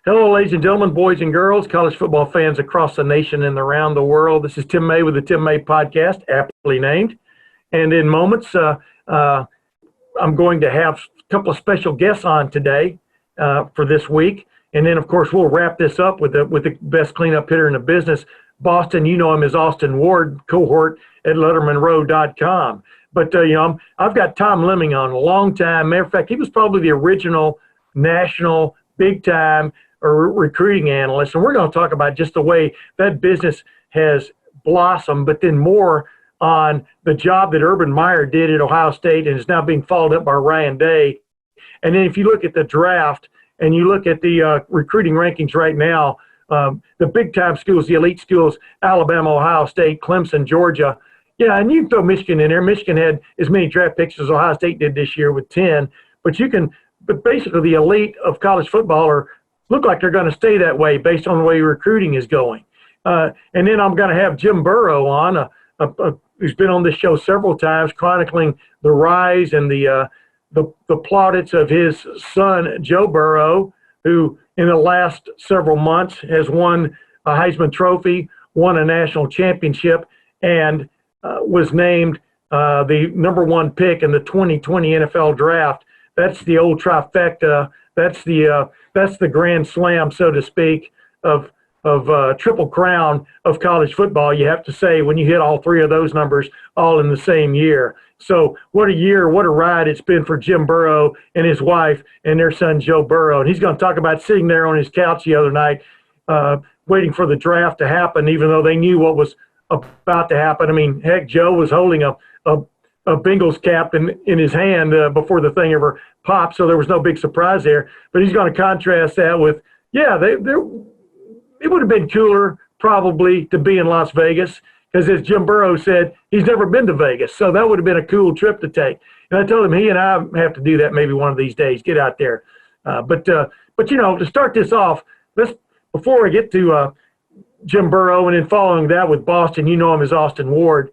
Hello, ladies and gentlemen, boys and girls, college football fans across the nation and around the world. This is Tim May with the Tim May Podcast, aptly named. And in moments, I'm going to have a couple of special guests on today for this week. And then, of course, we'll wrap this up with the best cleanup hitter in the business, Boston. You know him as Austin Ward, cohort at LettermenRow.com. But, I've got Tom Lemming on a long time. Matter of fact, he was probably the original national big-time recruiting analyst. And we're going to talk about just the way that business has blossomed, but then more on the job that Urban Meyer did at Ohio State and is now being followed up by Ryan Day. And then if you look at the draft and you look at the recruiting rankings right now, the big-time schools, the elite schools, Alabama, Ohio State, Clemson, Georgia. Yeah, and you can throw Michigan in there. Michigan had as many draft picks as Ohio State did this year with 10. But basically the elite of college football look like they're going to stay that way based on the way recruiting is going. And then I'm going to have Jim Burrow on, who's been on this show several times, chronicling the rise and the plaudits of his son, Joe Burrow, who in the last several months has won a Heisman Trophy, won a national championship, and was named the number one pick in the 2020 NFL Draft. That's the old trifecta. That's the grand slam, so to speak, of triple crown of college football. You have to say when you hit all three of those numbers all in the same year. So what a year, what a ride it's been for Jim Burrow and his wife and their son Joe Burrow. And he's going to talk about sitting there on his couch the other night, waiting for the draft to happen, even though they knew what was about to happen. I mean, heck, Joe was holding a Bengals cap in his hand before the thing ever popped, so there was no big surprise there. But he's going to contrast that with, it would have been cooler probably to be in Las Vegas because, as Jim Burrow said, he's never been to Vegas, so that would have been a cool trip to take. And I told him he and I have to do that maybe one of these days, get out there. But to start this off, before I get to Jim Burrow and then following that with Boston, you know him as Austin Ward.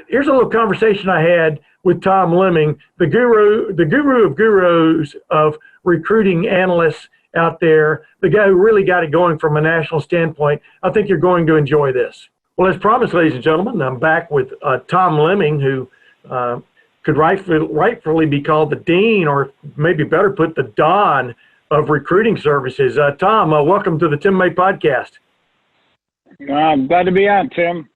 Here's a little conversation I had with Tom Lemming, the guru of gurus of recruiting analysts out there, the guy who really got it going from a national standpoint. I think you're going to enjoy this. Well, as promised, ladies and gentlemen, I'm back with Tom Lemming, who could rightfully be called the dean, or maybe better put, the don of recruiting services. Tom, welcome to the Tim May Podcast. I'm glad to be on, Tim.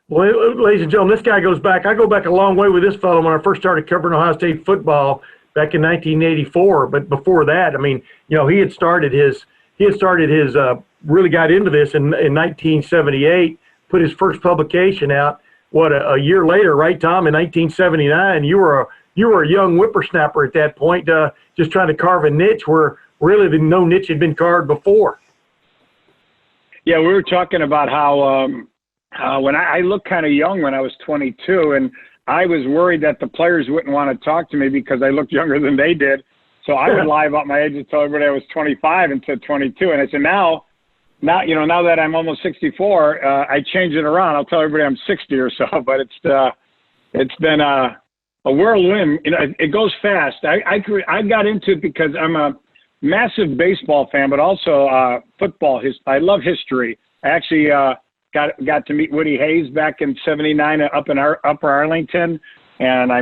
Well, ladies and gentlemen, this guy goes back. I go back a long way with this fellow when I first started covering Ohio State football back in 1984. But before that, I mean, he had started his really got into this in 1978, put his first publication out, a year later, right, Tom, in 1979. You were a young whippersnapper at that point, just trying to carve a niche where really no niche had been carved before. Yeah, we were talking about how when I looked kind of young when I was 22, and I was worried that the players wouldn't want to talk to me because I looked younger than they did. So I would lie about my age and tell everybody I was 25 and said 22. And I said, now that I'm almost 64, I change it around. I'll tell everybody I'm 60 or so. But it's been a whirlwind. It goes fast. I got into it because I'm a massive baseball fan, but also football. I love history. I actually got to meet Woody Hayes back in '79 up in Upper Arlington, and I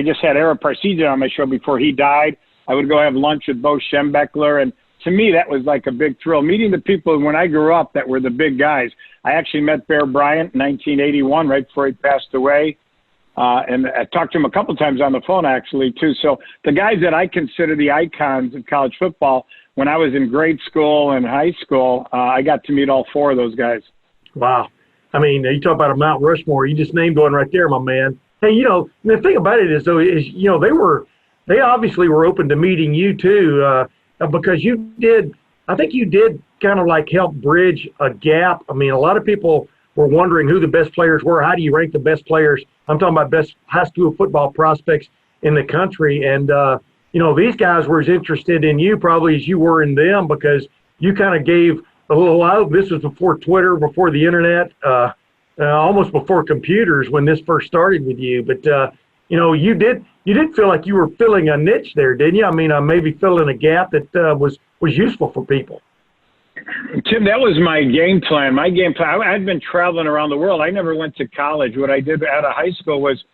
just had Ara Parseghian on my show before he died. I would go have lunch with Bo Schembechler, and to me that was like a big thrill, meeting the people when I grew up that were the big guys. I actually met Bear Bryant in 1981, right before he passed away, and I talked to him a couple times on the phone actually too. So the guys that I consider the icons of college football, when I was in grade school and high school, I got to meet all four of those guys. Wow. I mean, you talk about a Mount Rushmore. You just named one right there, my man. Hey, the thing about it is, though, they obviously were open to meeting you, too, because I think you did kind of like help bridge a gap. I mean, a lot of people were wondering who the best players were. How do you rank the best players? I'm talking about best high school football prospects in the country. And, these guys were as interested in you probably as you were in them, because you kind of gave a little while. This was before Twitter, before the internet, almost before computers when this first started with you. But you did feel like you were filling a niche there, didn't you? I mean, maybe filling a gap that was was useful for people. Tim, that was my game plan. I'd been traveling around the world. I never went to college. What I did out of high school was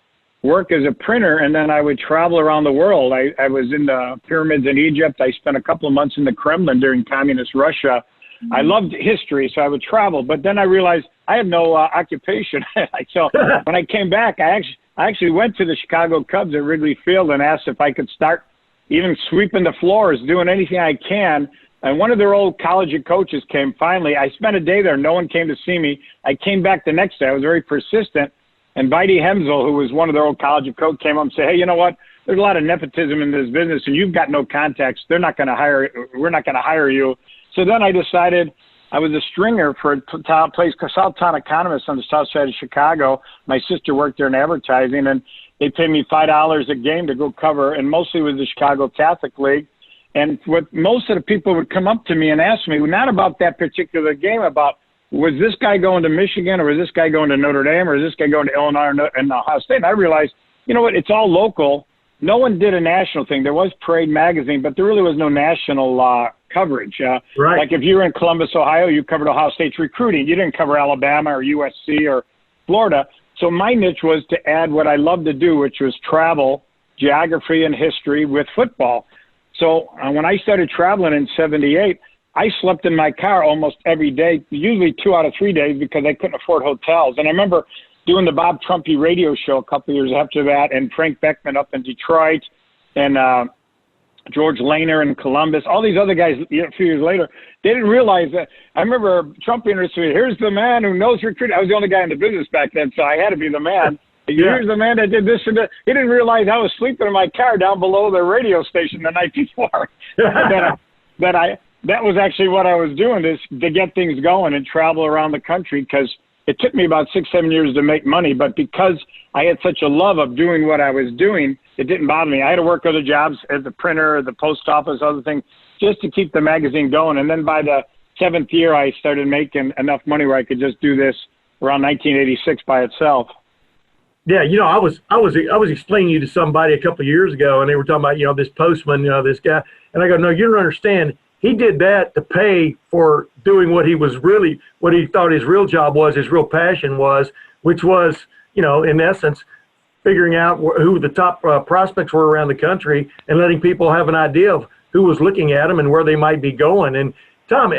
work as a printer, and then I would travel around the world. I was in the pyramids in Egypt. I spent a couple of months in the Kremlin during communist Russia. I loved history, so I would travel. But then I realized I had no occupation. So when I came back, I actually went to the Chicago Cubs at Wrigley Field and asked if I could start even sweeping the floors, doing anything I can. And one of their old college coaches came finally. I spent a day there. No one came to see me. I came back the next day. I was very persistent. And Vidi Hemsel, who was one of their old college coaches, came up and said, hey, you know what? There's a lot of nepotism in this business, and you've got no contacts. We're not going to hire you. So then I decided I was a stringer for a place called Southtown Economist on the south side of Chicago. My sister worked there in advertising, and they paid me $5 a game to go cover, and mostly with the Chicago Catholic League. And what most of the people would come up to me and ask me, not about that particular game, about was this guy going to Michigan, or was this guy going to Notre Dame, or is this guy going to Illinois and Ohio State? And I realized, you know what, it's all local. No one did a national thing. There was Parade Magazine, but there really was no national coverage. Right. Like if you were in Columbus, Ohio, you covered Ohio State's recruiting. You didn't cover Alabama or USC or Florida. So my niche was to add what I love to do, which was travel, geography, and history with football. So when I started traveling in '78, I slept in my car almost every day, usually 2 out of 3 days, because I couldn't afford hotels. And I remember doing the Bob Trumpy radio show a couple of years after that, and Frank Beckman up in Detroit, and George Lehner in Columbus, all these other guys, a few years later, they didn't realize that. I remember Trump introduced me, here's the man who knows recruiting. I was the only guy in the business back then, so I had to be the man. Here's the man that did this and that. He didn't realize I was sleeping in my car down below the radio station the night before. That was actually what I was doing, is to get things going and travel around the country, because it took me about 6-7 years to make money. But because I had such a love of doing what I was doing, it didn't bother me. I had to work other jobs as a printer, the post office, other things, just to keep the magazine going. And then by the 7th year, I started making enough money where I could just do this around 1986 by itself. Yeah, I was explaining you to somebody a couple of years ago, and they were talking about, this postman, this guy. And I go, no, you don't understand. He did that to pay for doing what he thought his real job was, his real passion was, which was, in essence, figuring out who the top prospects were around the country and letting people have an idea of who was looking at them and where they might be going. And Tom,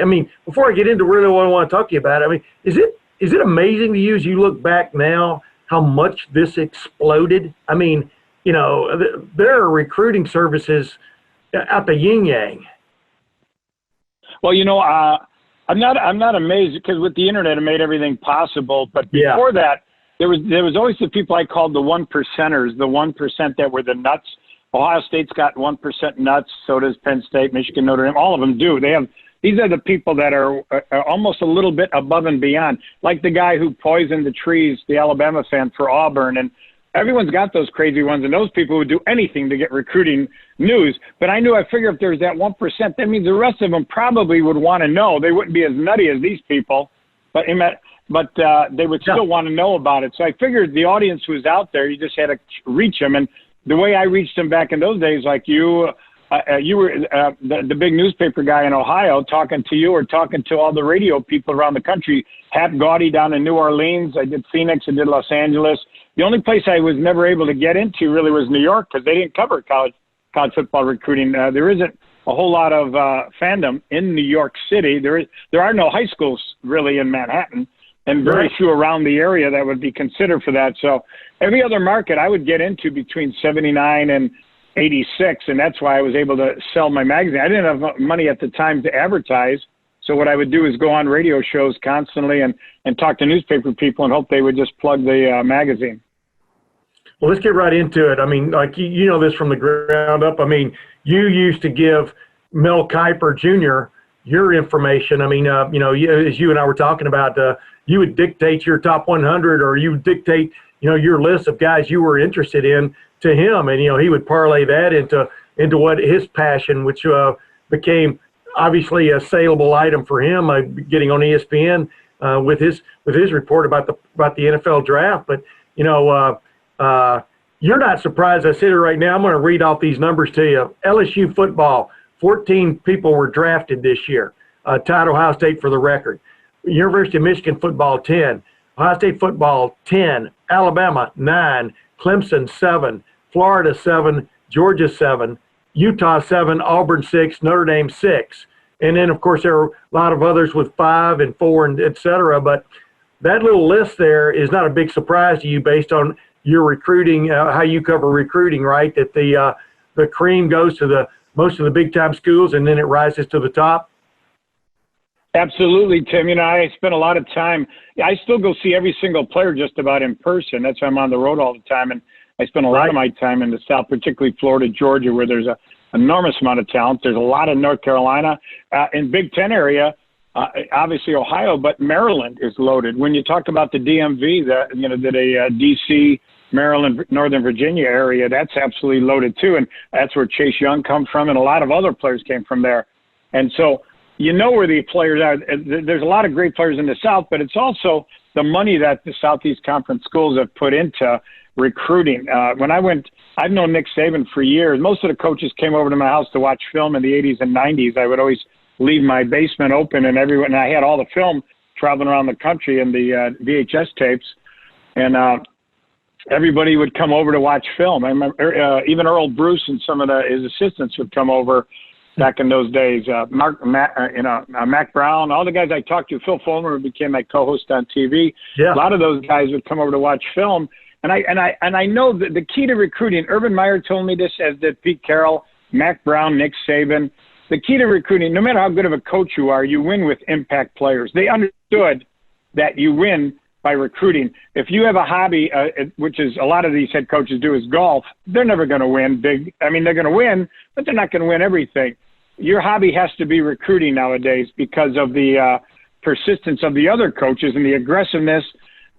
before I get into really what I want to talk to you about, is it amazing to you as you look back now how much this exploded? There are recruiting services out the yin yang. Well, I'm not amazed, because with the internet it made everything possible. But before that, there was always the people I called the 1%ers, the 1% that were the nuts. Ohio State's got 1% nuts. So does Penn State, Michigan, Notre Dame. All of them do. These are the people that are almost a little bit above and beyond, like the guy who poisoned the trees, the Alabama fan for Auburn. And everyone's got those crazy ones, and those people would do anything to get recruiting news. But I figured if there's that 1%, that means the rest of them probably would want to know. They wouldn't be as nutty as these people, but they would still want to know about it. So I figured the audience was out there. You just had to reach them. And the way I reached them back in those days, like you were the big newspaper guy in Ohio talking to you, or talking to all the radio people around the country. Hap Gaudy down in New Orleans. I did Phoenix. I did Los Angeles. The only place I was never able to get into really was New York, because they didn't cover college football recruiting. There isn't a whole lot of fandom in New York City. There are no high schools really in Manhattan, and very few around the area that would be considered for that. So every other market I would get into between 79 and 86, and that's why I was able to sell my magazine. I didn't have money at the time to advertise, so what I would do is go on radio shows constantly and talk to newspaper people and hope they would just plug the magazine. Well, let's get right into it. Like you know this from the ground up. You used to give Mel Kiper Jr. your information. As you and I were talking about, you would dictate your top 100, or you would dictate, your list of guys you were interested in to him, and he would parlay that into what his passion, which became obviously a saleable item for him, getting on ESPN with his report about the NFL draft. But you're not surprised. I sit here right now. I'm going to read off these numbers to you. LSU football, 14 people were drafted this year. Tied Ohio State for the record. University of Michigan football, 10. Ohio State football, 10. Alabama, 9. Clemson, 7. Florida, 7. Georgia, 7. Utah, 7. Auburn, 6. Notre Dame, 6. And then, of course, there are a lot of others with 5 and 4 and et cetera. But that little list there is not a big surprise to you based on your recruiting, how you cover recruiting, right? That the cream goes to most of the big-time schools and then it rises to the top. Absolutely, Tim. I spend a lot of time. I still go see every single player just about in person. That's why I'm on the road all the time. And I spend a lot of my time in the South, particularly Florida, Georgia, where there's an enormous amount of talent. There's a lot in North Carolina. In Big Ten area, obviously Ohio, but Maryland is loaded. When you talk about the DMV, the D.C., Maryland, Northern Virginia area, that's absolutely loaded too. And that's where Chase Young comes from, and a lot of other players came from there. And so where the players are. There's a lot of great players in the South, but it's also the money that the Southeast Conference schools have put into recruiting. I've known Nick Saban for years. Most of the coaches came over to my house to watch film in the 80s and 90s. I would always leave my basement open, and I had all the film traveling around the country and the VHS tapes, and everybody would come over to watch film. I remember even Earl Bruce and some of his assistants would come over back in those days. Mac Brown, all the guys I talked to, Phil Fulmer, who became my co-host on TV. Yeah. A lot of those guys would come over to watch film. And I know that the key to recruiting, Urban Meyer told me this, as did Pete Carroll, Mac Brown, Nick Saban. The key to recruiting, no matter how good of a coach you are, you win with impact players. They understood that you win by recruiting. If you have a hobby, which is a lot of these head coaches do, is golf, they're never going to win big. I mean, they're going to win, but they're not going to win everything. Your hobby has to be recruiting nowadays because of the persistence of the other coaches and the aggressiveness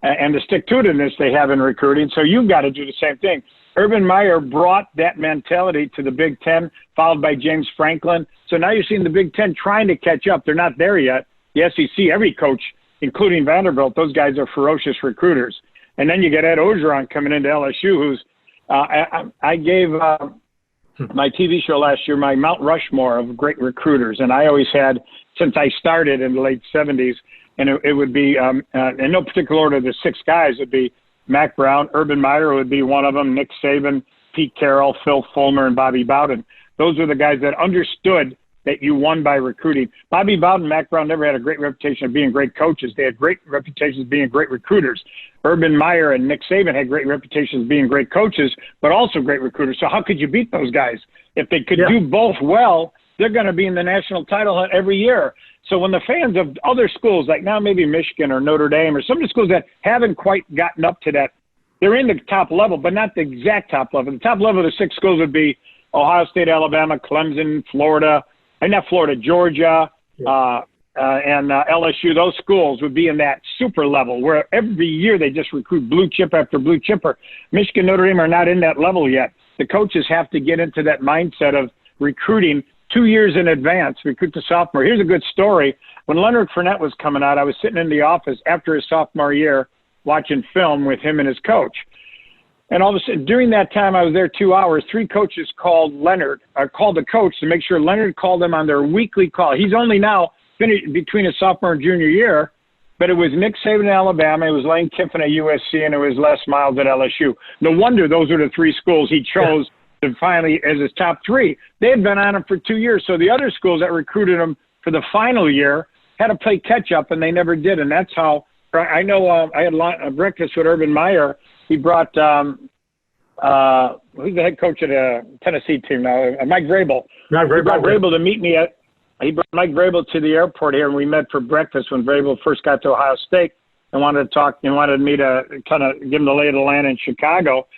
and the stick-to-itiveness they have in recruiting. So you've got to do the same thing. Urban Meyer brought that mentality to the Big Ten, followed by James Franklin. So now you're seeing the Big Ten trying to catch up. They're not there yet. The SEC, every coach, including Vanderbilt, those guys are ferocious recruiters. And then you get Ed Ogeron coming into LSU, who's I gave my TV show last year my Mount Rushmore of great recruiters. And I always had, since I started in the late 70s, and it would be, in no particular order, the 6 guys would be Mac Brown, Urban Meyer would be one of them, Nick Saban, Pete Carroll, Phil Fulmer, and Bobby Bowden. Those are the guys that understood that you won by recruiting. Bobby Bowden and Mac Brown never had a great reputation of being great coaches. They had great reputations of being great recruiters. Urban Meyer and Nick Saban had great reputations of being great coaches, but also great recruiters. So how could you beat those guys? If they could do both well, they're going to be in the national title hunt every year. So when the fans of other schools, like now maybe Michigan or Notre Dame or some of the schools that haven't quite gotten up to that, they're in the top level, but not the exact top level. The top level of the 6 schools would be Ohio State, Alabama, Clemson, Florida, and not Florida, Georgia, and LSU. Those schools would be in that super level where every year they just recruit blue chip after blue chipper. Michigan, Notre Dame are not in that level yet. The coaches have to get into that mindset of recruiting 2 years in advance, recruit the sophomore. Here's a good story. When Leonard Fournette was coming out, I was sitting in the office after his sophomore year watching film with him and his coach. And all of a sudden, during that time, I was there 2 hours. 3 coaches called the coach to make sure Leonard called them on their weekly call. He's only now finished between his sophomore and junior year, but it was Nick Saban at Alabama, it was Lane Kiffin at USC, and it was Les Miles at LSU. No wonder those are the 3 schools he chose to finally as his top 3. They had been on him for 2 years, so the other schools that recruited him for the final year had to play catch-up, and they never did. And that's how I know I had breakfast with Urban Meyer. He brought who's the head coach of the Tennessee team now? Mike Vrabel. He brought Vrabel to meet me he brought Mike Vrabel to the airport here, and we met for breakfast when Vrabel first got to Ohio State and wanted to talk and wanted me to kind of give him the lay of the land in Chicago.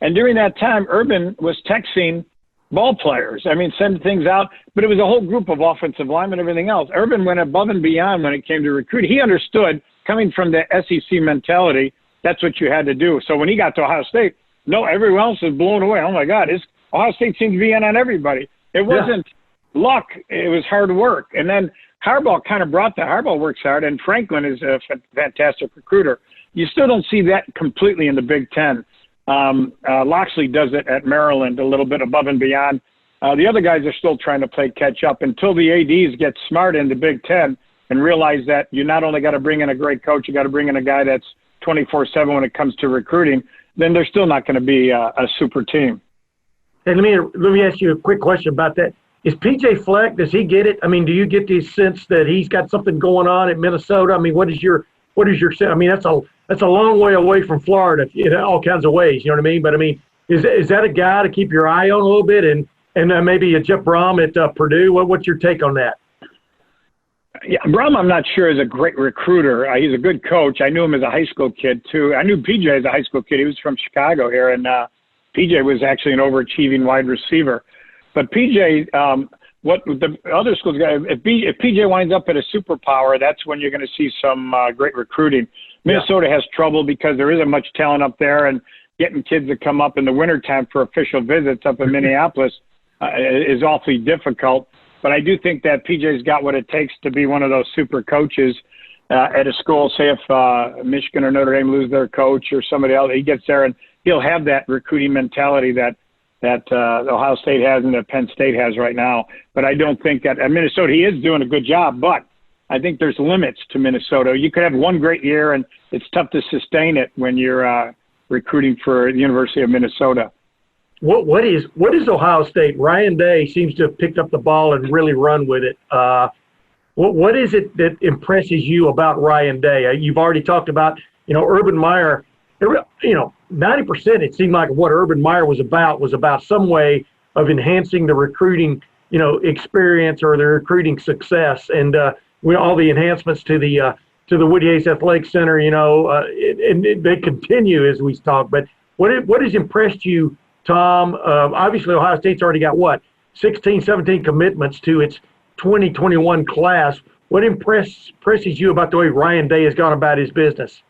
And during that time, Urban was texting ball players. I mean, sending things out, but it was a whole group of offensive linemen and everything else. Urban went above and beyond when it came to recruiting. He understood, coming from the SEC mentality, that's what you had to do. So when he got to Ohio State, everyone else was blown away. Oh, my God, Ohio State seemed to be in on everybody. It wasn't luck. It was hard work. And then Harbaugh kind of brought that. Harbaugh works hard, and Franklin is a fantastic recruiter. You still don't see that completely in the Big Ten. Loxley does it at Maryland a little bit above and beyond. The other guys are still trying to play catch up until the ADs get smart in the Big Ten and realize that you not only got to bring in a great coach, you got to bring in a guy that's 24/7 when it comes to recruiting. Then they're still not going to be a super team. Hey, let me ask you a quick question about that. Is PJ Fleck, does he get it? I mean, do you get the sense that he's got something going on at Minnesota? I mean, what is your I mean, that's a long way away from Florida in all kinds of ways. You know what I mean? But I mean, is that a guy to keep your eye on a little bit, and maybe a Jeff Brom at Purdue? What's your take on that? Yeah, Brom, I'm not sure is a great recruiter. He's a good coach. I knew him as a high school kid too. I knew PJ as a high school kid. He was from Chicago here, and PJ was actually an overachieving wide receiver. But PJ, what the other schools got, if PJ winds up at a superpower, that's when you're going to see some great recruiting. Minnesota has trouble because there isn't much talent up there, and getting kids to come up in the wintertime for official visits up in Minneapolis is awfully difficult. But I do think that PJ's got what it takes to be one of those super coaches at a school. Say if Michigan or Notre Dame lose their coach or somebody else, he gets there and he'll have that recruiting mentality that Ohio State has and that Penn State has right now. But I don't think that at Minnesota, he is doing a good job, but I think there's limits to Minnesota. You could have one great year, and it's tough to sustain it when you're recruiting for the University of Minnesota. What is Ohio State? Ryan Day seems to have picked up the ball and really run with it. What is it that impresses you about Ryan Day? You've already talked about, Urban Meyer. 90% it seemed like what Urban Meyer was about some way of enhancing the recruiting, experience or the recruiting success, and all the enhancements to the Woody Hayes Athletic Center, and they continue as we talk. But what has impressed you, Tom? Obviously, Ohio State's already got 16, 17 commitments to its 2021 class. What impresses you about the way Ryan Day has gone about his business?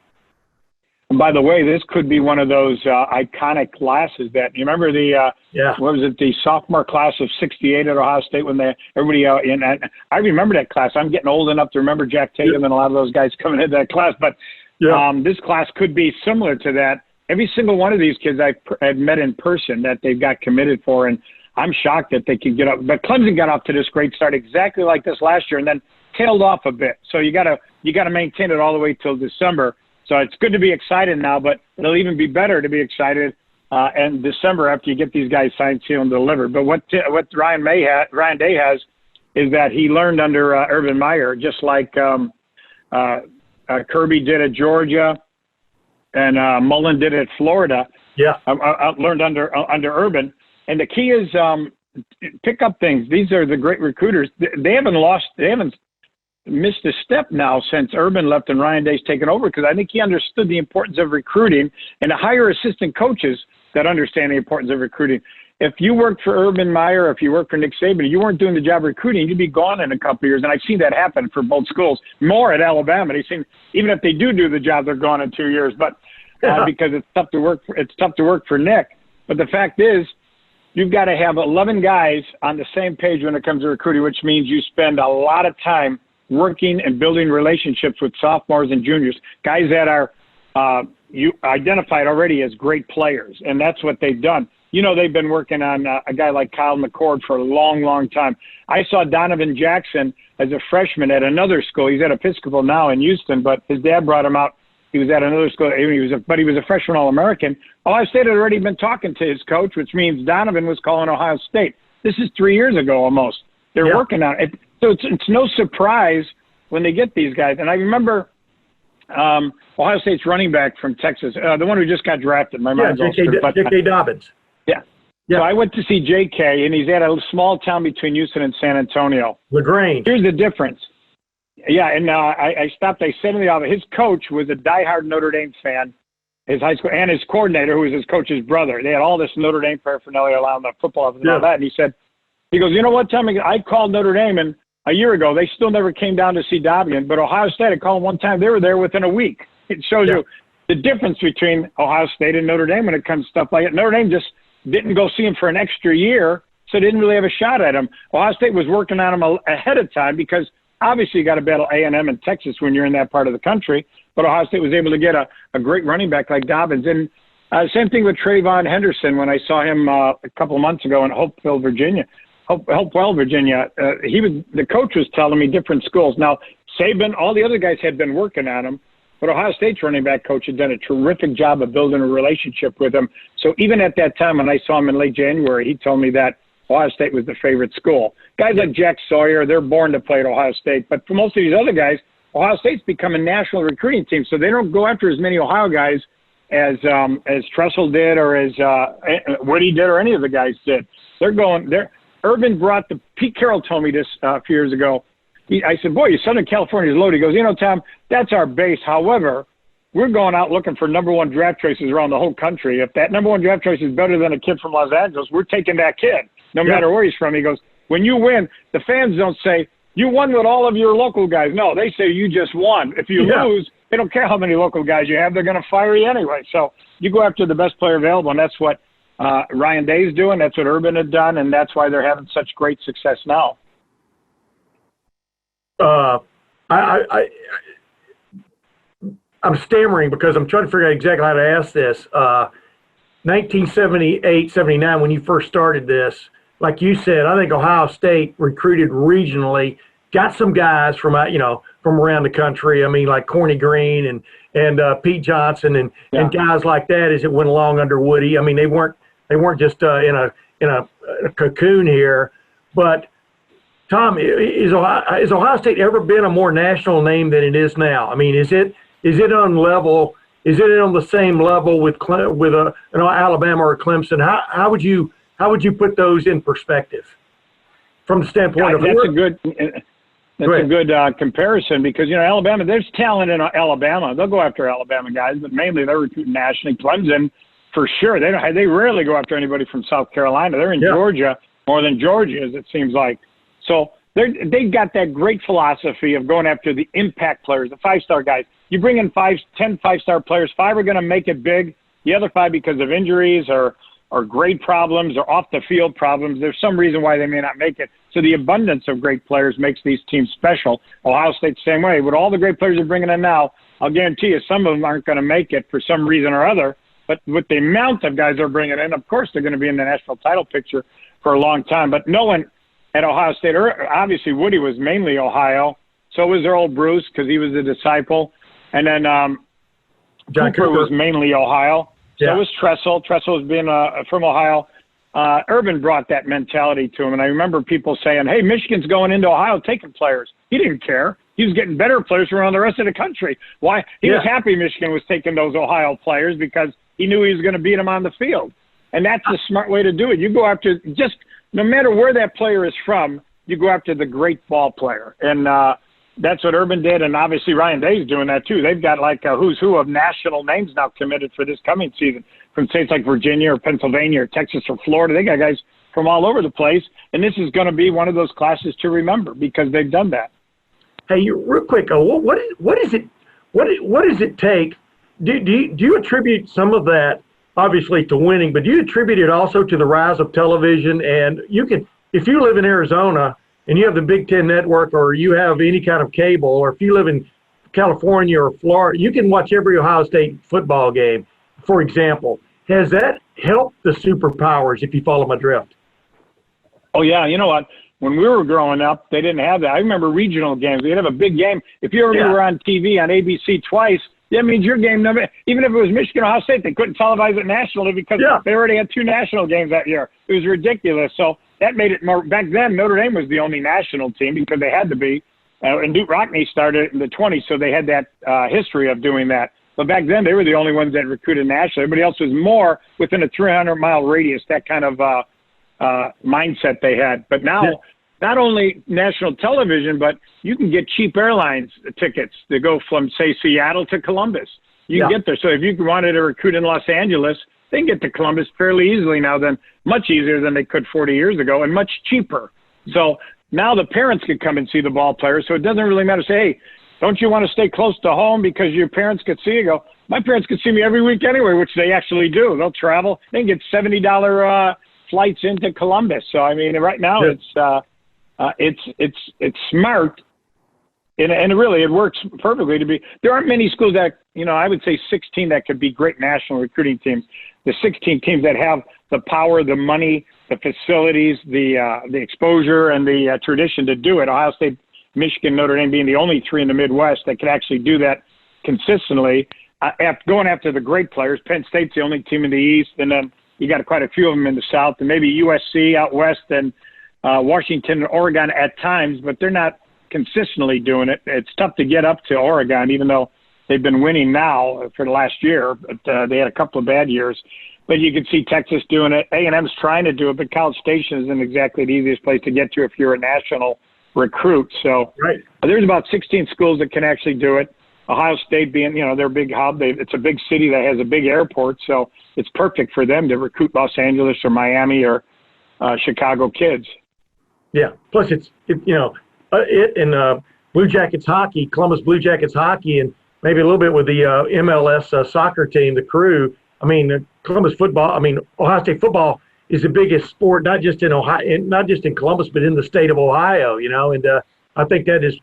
And by the way, this could be one of those iconic classes that you remember what was it, the sophomore class of '68 at Ohio State when everybody I remember that class. I'm getting old enough to remember Jack Tatum and a lot of those guys coming into that class. But this class could be similar to that. Every single one of these kids I've met in person that they've got committed for, and I'm shocked that they can get up. But Clemson got off to this great start exactly like this last year, and then tailed off a bit. So you got to maintain it all the way till December. So it's good to be excited now, but it'll even be better to be excited in December after you get these guys signed, sealed, and delivered. But what Ryan Day has is that he learned under Urban Meyer, just like Kirby did at Georgia and Mullen did at Florida. Yeah, learned under Urban. And the key is pick up things. These are the great recruiters. They haven't missed a step now since Urban left and Ryan Day's taken over, because I think he understood the importance of recruiting and to hire assistant coaches that understand the importance of recruiting. If you worked for Urban Meyer, if you worked for Nick Saban, you weren't doing the job recruiting, you'd be gone in a couple of years. And I've seen that happen for both schools, more at Alabama. Even if they do the job, they're gone in 2 years. But because it's tough to work for Nick. But the fact is, you've got to have 11 guys on the same page when it comes to recruiting, which means you spend a lot of time working and building relationships with sophomores and juniors, guys that are you identified already as great players, and that's what they've done. They've been working on a guy like Kyle McCord for a long, long time. I saw Donovan Jackson as a freshman at another school. He's at Episcopal now in Houston, but his dad brought him out. He was at another school. He was a freshman All-American. Ohio State had already been talking to his coach, which means Donovan was calling Ohio State. This is 3 years ago almost. They're working on it. So it's no surprise when they get these guys. And I remember Ohio State's running back from Texas, the one who just got drafted. My mind's all screwed, J.K. Dobbins. Yeah. So I went to see J.K., and he's at a small town between Houston and San Antonio. LaGrange. Here's the difference. Yeah, and I stopped. I said in the office, his coach was a diehard Notre Dame fan, his high school, and his coordinator, who was his coach's brother. They had all this Notre Dame paraphernalia around the football and all that. And he goes, you know what, Tom? I called Notre Dame, and a year ago, they still never came down to see Dobbin. But Ohio State, I called them one time. They were there within a week. It shows you the difference between Ohio State and Notre Dame when it comes to stuff like that. Notre Dame just didn't go see him for an extra year, so they didn't really have a shot at him. Ohio State was working on him ahead of time because obviously you got to battle A&M and Texas when you're in that part of the country. But Ohio State was able to get a great running back like Dobbins. And Same thing with Trayvon Henderson when I saw him a couple of months ago in Hopewell, Virginia. The coach was telling me different schools. Now, Saban, all the other guys had been working on him, but Ohio State's running back coach had done a terrific job of building a relationship with him. So even at that time when I saw him in late January, he told me that Ohio State was the favorite school. Guys like Jack Sawyer, they're born to play at Ohio State. But for most of these other guys, Ohio State's become a national recruiting team, so they don't go after as many Ohio guys as Tressel did or as Woody did or any of the guys did. Urban brought Pete Carroll told me this a few years ago. I said, boy, Southern California is loaded. He goes, Tom, that's our base. However, we're going out looking for number one draft choices around the whole country. If that number one draft choice is better than a kid from Los Angeles, we're taking that kid, no matter where he's from. He goes, when you win, the fans don't say, you won with all of your local guys. No, they say you just won. If you lose, they don't care how many local guys you have. They're going to fire you anyway. So you go after the best player available, and that's what Ryan Day's doing. That's what Urban had done, and that's why they're having such great success now. I'm stammering because I'm trying to figure out exactly how to ask this. 1978, 79, when you first started this, like you said, I think Ohio State recruited regionally, got some guys from around the country. I mean, like Corny Green and Pete Johnson and guys like that as it went along under Woody. I mean, they weren't just in a cocoon here. But Tom, is Ohio State ever been a more national name than it is now? I mean, is it on level? Is it on the same level with Alabama or Clemson? How would you put those in perspective from the standpoint of that's a good comparison because Alabama, there's talent in Alabama. They'll go after Alabama guys, but mainly they're recruiting nationally. Clemson, for sure, they rarely go after anybody from South Carolina. They're in Georgia more than Georgia is, it seems like. So they got that great philosophy of going after the impact players, the 5-star guys. You bring in 10 5-star players, 5 are going to make it big. The other 5 because of injuries or grade problems or off-the-field problems. There's some reason why they may not make it. So the abundance of great players makes these teams special. Ohio State's the same way. With all the great players they're bringing in now, I'll guarantee you some of them aren't going to make it for some reason or other. But with the amount of guys they're bringing in, of course they're going to be in the national title picture for a long time. But no one at Ohio State, obviously Woody was mainly Ohio. So was Earl Bruce because he was a disciple. And then John Cooper was mainly Ohio. So was Tressel. Tressel has been from Ohio. Urban brought that mentality to him. And I remember people saying, hey, Michigan's going into Ohio taking players. He didn't care. He was getting better players from around the rest of the country. Why? He was happy Michigan was taking those Ohio players because he knew he was going to beat them on the field. And that's the smart way to do it. You go after just no matter where that player is from, you go after the great ball player. And that's what Urban did, and obviously Ryan Day's doing that too. They've got like a who's who of national names now committed for this coming season from states like Virginia or Pennsylvania or Texas or Florida. They got guys from all over the place, and this is going to be one of those classes to remember because they've done that. Hey, real quick, what does it take? Do you attribute some of that obviously to winning, but do you attribute it also to the rise of television? And you can, if you live in Arizona and you have the Big Ten Network or you have any kind of cable, or if you live in California or Florida, you can watch every Ohio State football game, for example. Has that helped the superpowers, if you follow my drift? Oh, yeah. You know what? When we were growing up, they didn't have that. I remember regional games. They'd have a big game. If you ever were on TV on ABC twice, that means your game, even if it was Michigan or Ohio State, they couldn't televise it nationally because they already had 2 national games that year. It was ridiculous. So that made it more. Back then, Notre Dame was the only national team because they had to be. And Duke Rockne started in the 20s, so they had that history of doing that. But back then, they were the only ones that recruited nationally. Everybody else was more within a 300-mile radius, that kind of mindset they had. But now, not only national television, but you can get cheap airlines tickets to go from, say, Seattle to Columbus. You can get there. So if you wanted to recruit in Los Angeles, they can get to Columbus fairly easily now, much easier than they could 40 years ago, and much cheaper. So now the parents can come and see the ball players, so it doesn't really matter. Say, hey, don't you want to stay close to home because your parents could see you? Go, my parents could see me every week anyway, which they actually do. They'll travel. They can get $70 flights into Columbus. So, I mean, right now it's smart And really, it works perfectly to be. There aren't many schools that, I would say 16 that could be great national recruiting teams. The 16 teams that have the power, the money, the facilities, the exposure, and the tradition to do it. Ohio State, Michigan, Notre Dame being the only three in the Midwest that could actually do that consistently. Going after the great players, Penn State's the only team in the East, and then you got quite a few of them in the South, and maybe USC out West, and Washington and Oregon at times, but they're not consistently doing it. It's tough to get up to Oregon, even though they've been winning now for the last year, but they had a couple of bad years. But you can see Texas doing it. A&M's trying to do it, but College Station isn't exactly the easiest place to get to if you're a national recruit. So There's about 16 schools that can actually do it. Ohio State being, their big hub. It's a big city that has a big airport, so it's perfect for them to recruit Los Angeles or Miami or Chicago kids. Yeah. Plus, it's Blue Jackets hockey, Columbus Blue Jackets hockey, and maybe a little bit with the MLS soccer team, the Crew. I mean, Columbus football. I mean, Ohio State football is the biggest sport, not just in Ohio, not just in Columbus, but in the state of Ohio. And I think that is,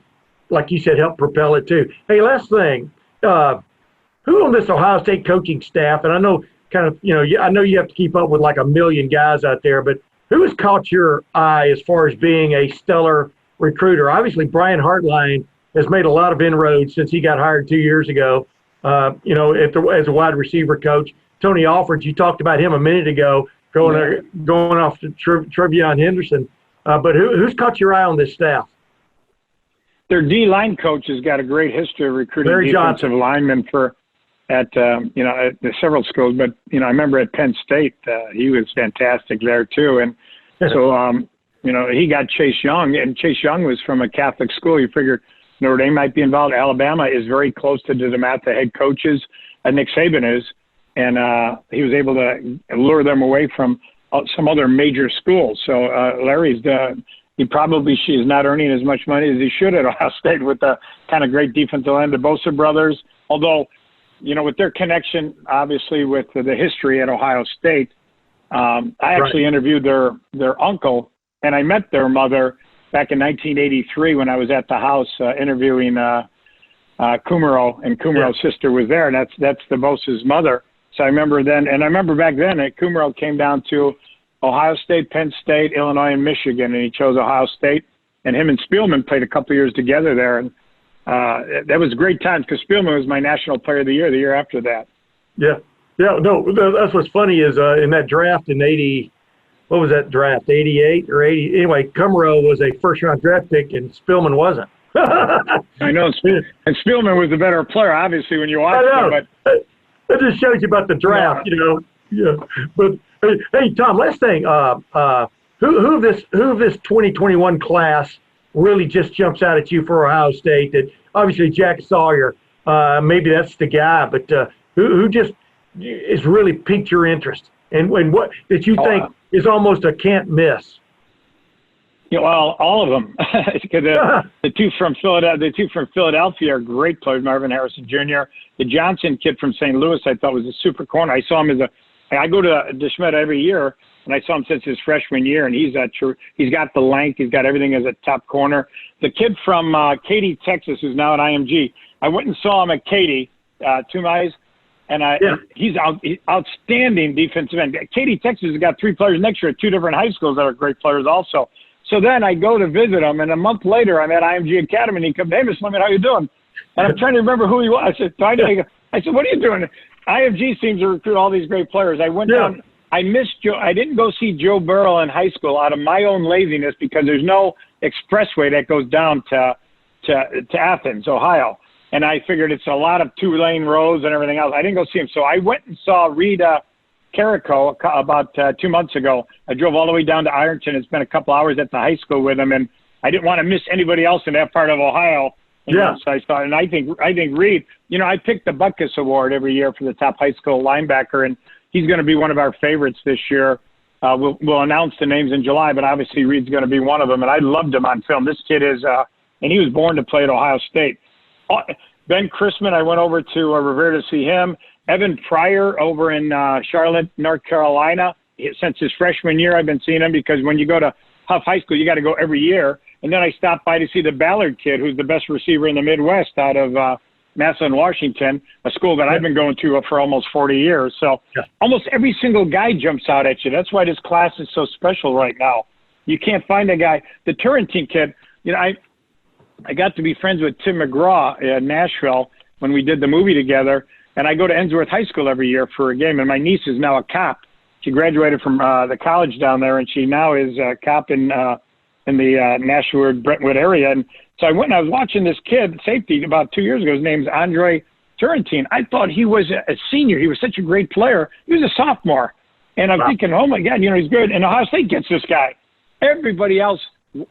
like you said, helped propel it too. Hey, last thing, who on this Ohio State coaching staff? And I know, I know you have to keep up with like a million guys out there, but who has caught your eye as far as being a stellar recruiter? Obviously, Brian Hartline has made a lot of inroads since he got hired 2 years ago, as a wide receiver coach. Tony Alford, you talked about him a minute ago, going off to Trevion Henderson. But who's caught your eye on this staff? Their D-line coach has got a great history of recruiting defensive linemen at several schools. But, I remember at Penn State, he was fantastic there too. And so, he got Chase Young, and Chase Young was from a Catholic school. You figured Notre Dame might be involved. Alabama is very close to the DeMatha head coaches, Nick Saban is, and he was able to lure them away from some other major schools. So Larry's she is not earning as much money as he should at Ohio State with the kind of great defensive line, the Bosa brothers. Although, with their connection, obviously with the history at Ohio State, I actually interviewed their uncle, and I met their mother back in 1983 when I was at the house interviewing Kumaro, and Kumaro's sister was there, and that's the Bosa's mother. So I remember then, and I remember back then that Kumaro came down to Ohio State, Penn State, Illinois, and Michigan, and he chose Ohio State. And him and Spielman played a couple years together there, and that was great times because Spielman was my National Player of the year after that. Yeah. No, that's what's funny is in that draft in 80, what was that draft, 88 or 80? Anyway, Kumaro was a first-round draft pick, and Spielman wasn't. I know, and Spielman was the better player, obviously, when you watched him. But that just shows you about the draft, Yeah, but hey, Tom, last thing, who of this 2021 class really just jumps out at you for Ohio State? That obviously Jack Sawyer, maybe that's the guy, but who just is really piqued your interest, and what that you think is almost a can't miss? Well, all of them. the two from Philadelphia are great players. Marvin Harrison Jr. The Johnson kid from St. Louis, I thought was a super corner. I saw him I go to DeSmet every year, and I saw him since his freshman year, and he's got the length, he's got everything as a top corner. The kid from Katy, Texas, who's now at IMG, I went and saw him at Katy, Tumais, and he's outstanding defensive end. Katy, Texas has got three players next year at two different high schools that are great players also. So then I go to visit him, and a month later I'm at IMG Academy, and he comes, "Hey, Mr. Lemming, how you doing?" And I'm trying to remember who he was. I said, "What are you doing?" IMG seems to recruit all these great players. I went down. I missed Joe. I didn't go see Joe Burrow in high school out of my own laziness because there's no expressway that goes down to Athens, Ohio. And I figured it's a lot of 2-lane roads and everything else. I didn't go see him. So I went and saw Reed Carrico about 2 months ago. I drove all the way down to Ironton and spent a couple hours at the high school with him. And I didn't want to miss anybody else in that part of Ohio. So I saw, and I think Reed, I picked the Buckeyes Award every year for the top high school linebacker, and he's going to be one of our favorites this year. We'll announce the names in July, but obviously Reed's going to be one of them, and I loved him on film. This kid is, and he was born to play at Ohio State. Ben Chrisman, I went over to Revere to see him. Evan Pryor over in Charlotte, North Carolina. Since his freshman year, I've been seeing him because when you go to Huff High School. You got to go every year. And then I stopped by to see the Ballard kid, who's the best receiver in the Midwest out of Massillon, Washington, a school that I've been going to for almost 40 years. So almost every single guy jumps out at you. That's why this class is so special right now. You can't find a guy. The Turrentine kid, you know, I got to be friends with Tim McGraw in Nashville when we did the movie together. And I go to Ensworth High School every year for a game. And my niece is now a cop. She graduated from the college down there, and she now is a cop in the Nashville, Brentwood area. And so I went and I was watching this kid, safety, about 2 years ago. His name's Andre Turrentine. I thought he was a senior. He was such a great player. He was a sophomore. And I'm thinking, oh, my God, you know, he's good. And Ohio State gets this guy. Everybody else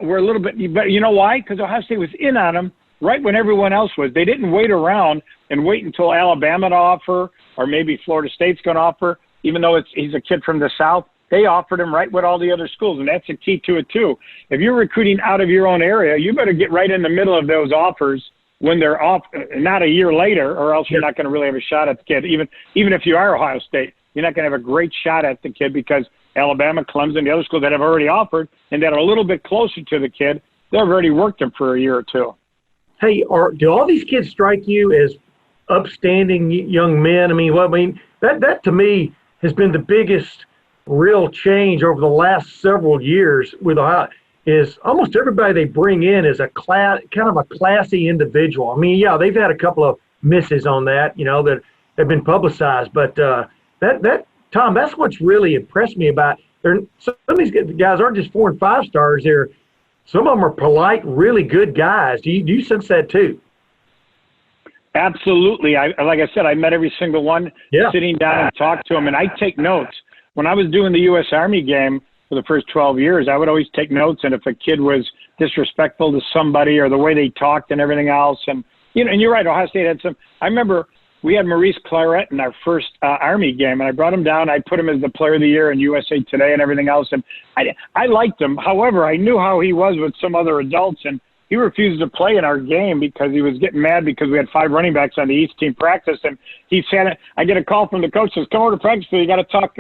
were a little bit better. You know why? Because Ohio State was in on him right when everyone else was. They didn't wait around and wait until Alabama to offer or maybe Florida State's going to offer, even though he's a kid from the South. They offered him right with all the other schools, and that's the key to it, too. If you're recruiting out of your own area, you better get right in the middle of those offers when they're off, not a year later, or else you're not going to really have a shot at the kid. Even if you are Ohio State, you're not going to have a great shot at the kid because Alabama, Clemson, the other schools that have already offered and that are a little bit closer to the kid, they've already worked him for a year or two. Hey, do all these kids strike you as upstanding young men? I mean, that to me has been the biggest real change over the last several years with Ohio. Is almost everybody they bring in is a kind of a classy individual. I mean, yeah, they've had a couple of misses on that, you know, that have been publicized, but that Tom, that's what's really impressed me about. Some of these guys aren't just 4 and 5 stars. Some of them are polite, really good guys. Do you sense that too? Absolutely. Like I said, I met every single one, sitting down and talked to them, and I take notes. When I was doing the U.S. Army game for the first 12 years, I would always take notes, and if a kid was disrespectful to somebody or the way they talked and everything else, and you know, and you're right, Ohio State had some. I remember we had Maurice Claret in our first Army game, and I brought him down. I put him as the Player of the Year in USA Today and everything else, and I liked him. However, I knew how he was with some other adults, and he refused to play in our game because he was getting mad because we had 5 running backs on the East team practice, and he said, I get a call from the coach, says, come over to practice, you got to talk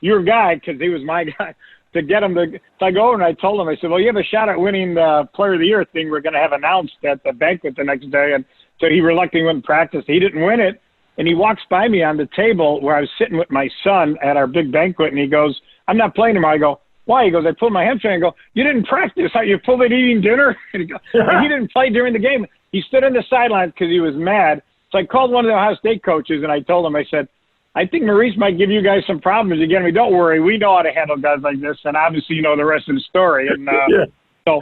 your guy, because he was my guy, to get him to. So I go over and I told him, I said, well, you have a shot at winning the Player of the Year thing we're going to have announced at the banquet the next day. And so he reluctantly went and practiced. He didn't win it. And he walks by me on the table where I was sitting with my son at our big banquet, and he goes, I'm not playing tomorrow. I go, why? He goes, I pulled my hamstring. I go, you didn't practice. You pulled it eating dinner? And he didn't play during the game. He stood on the sidelines because he was mad. So I called one of the Ohio State coaches, and I told him, I said, I think Maurice might give you guys some problems again. I mean, don't worry. We know how to handle guys like this. And obviously, you know the rest of the story. And so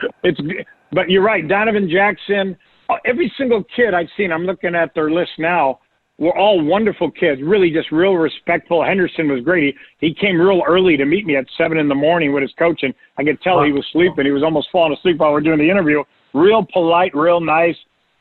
but you're right. Donovan Jackson, every single kid I've seen, I'm looking at their list now, were all wonderful kids, really just real respectful. Henderson was great. He came real early to meet me at 7 in the morning with his coach, and I could tell he was sleeping. He was almost falling asleep while we were doing the interview. Real polite, real nice.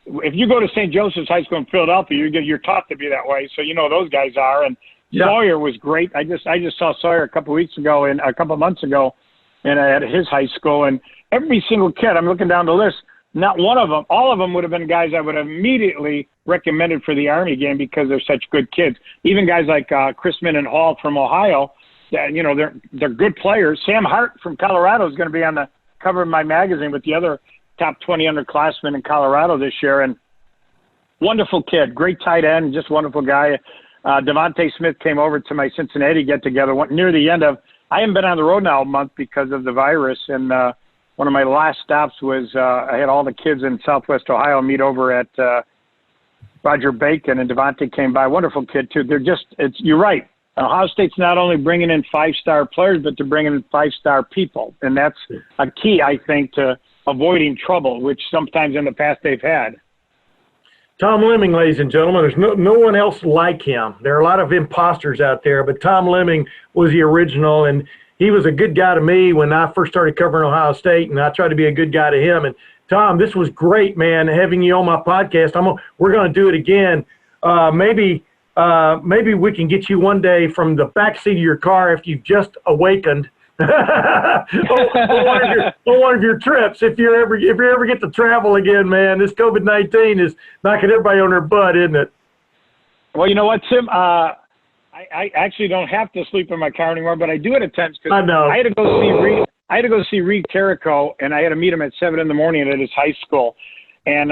If you go to St. Joseph's High School in Philadelphia, you're taught to be that way. So you know those guys are. And Sawyer was great. I just saw Sawyer a couple of months ago, and at his high school. And every single kid, I'm looking down the list, not one of them, all of them would have been guys I would have immediately recommended for the Army game because they're such good kids. Even guys like Chrisman and Hall from Ohio, you know, they're good players. Sam Hart from Colorado is going to be on the cover of my magazine with the other top 20 underclassmen in Colorado this year. And wonderful kid, great tight end, just wonderful guy. Devontae Smith came over to my Cincinnati get-together near the end of – I haven't been on the road now a month because of the virus, and one of my last stops was I had all the kids in Southwest Ohio meet over at Roger Bacon, and Devontae came by. Wonderful kid, too. You're right. Ohio State's not only bringing in 5-star players, but they're bringing in 5-star people, and that's a key, I think, to avoiding trouble, which sometimes in the past they've had. Tom Lemming, ladies and gentlemen, there's no one else like him. There are a lot of imposters out there, but Tom Lemming was the original, and he was a good guy to me when I first started covering Ohio State, and I tried to be a good guy to him. And Tom, this was great, man, having you on my podcast. We're going to do it again. Maybe we can get you one day from the back seat of your car if you've just awakened on one of your trips. If you ever get to travel again, man, this COVID-19 is knocking everybody on their butt, isn't it? Well, you know what, Tim? I actually don't have to sleep in my car anymore, but I do at times because I had to go see I had to go see Reed Carrico, and I had to meet him at 7 in the morning at his high school. And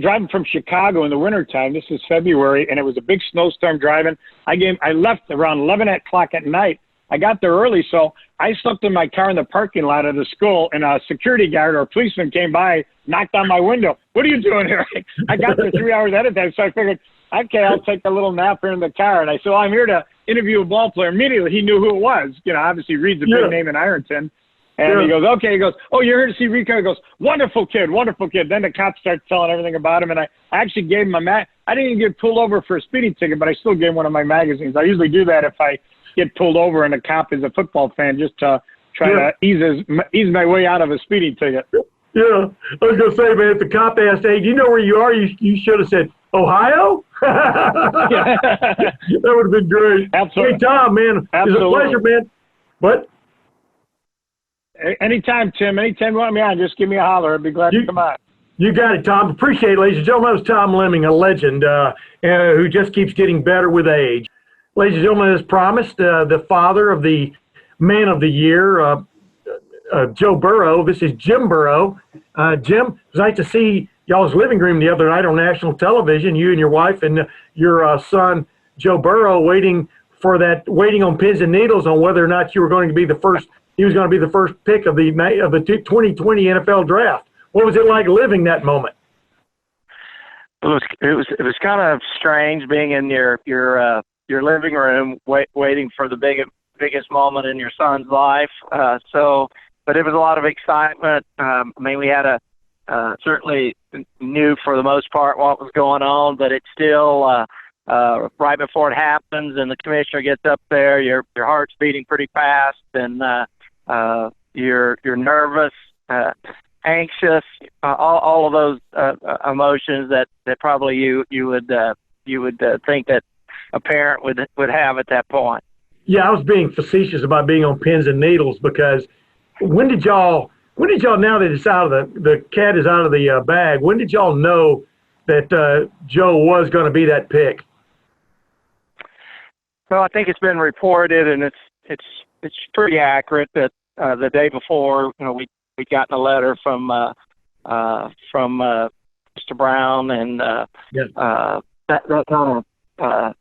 driving from Chicago in the wintertime, this is February, and it was a big snowstorm driving. I left around 11 o'clock at night. I got there early, so I slept in my car in the parking lot of the school, and a security guard or a policeman came by, knocked on my window. What are you doing here? I got there 3 hours ahead of time, so I figured, okay, I'll take a little nap here in the car. And I said, well, I'm here to interview a ball player. Immediately, he knew who it was. You know, obviously, Reed's a big name in Ironton. And he goes, okay. He goes, oh, you're here to see Rico? He goes, wonderful kid, wonderful kid. Then the cops start telling everything about him. And I actually gave him I didn't even get pulled over for a speeding ticket, but I still gave him one of my magazines. I usually do that if I get pulled over and a cop is a football fan, just to try to ease my way out of a speeding ticket. Yeah. I was going to say, man, if the cop asked, hey, do you know where you are? You should have said, Ohio? That would have been great. Absolutely. Hey, Tom, man, it's a pleasure, man. What? Anytime, Tim. Anytime you want me on, just give me a holler. I'd be glad to come on. You got it, Tom. Appreciate it, ladies and gentlemen. That was Tom Lemming, a legend who just keeps getting better with age. Ladies and gentlemen, as promised, the father of the Man of the Year, Joe Burrow. This is Jim Burrow. Jim, it was nice to see y'all's living room the other night on national television, you and your wife and your son, Joe Burrow, waiting on pins and needles on whether or not you were going to be the first. He was going to be the first pick of the 2020 NFL draft. What was it like living that moment? It was kind of strange being in your living room waiting for the biggest moment in your son's life. But it was a lot of excitement. I mean, we had certainly knew for the most part what was going on, but it's still right before it happens and the commissioner gets up there, your heart's beating pretty fast, and you're nervous, anxious, all of those emotions that probably you would think that a parent would have at that point. Yeah, I was being facetious about being on pins and needles because when did y'all now that it's out of the cat is out of the bag, when did y'all know that Joe was going to be that pick? Well, I think it's been reported, and it's pretty accurate that the day before, we'd gotten a letter from Mr. Brown, and that kind of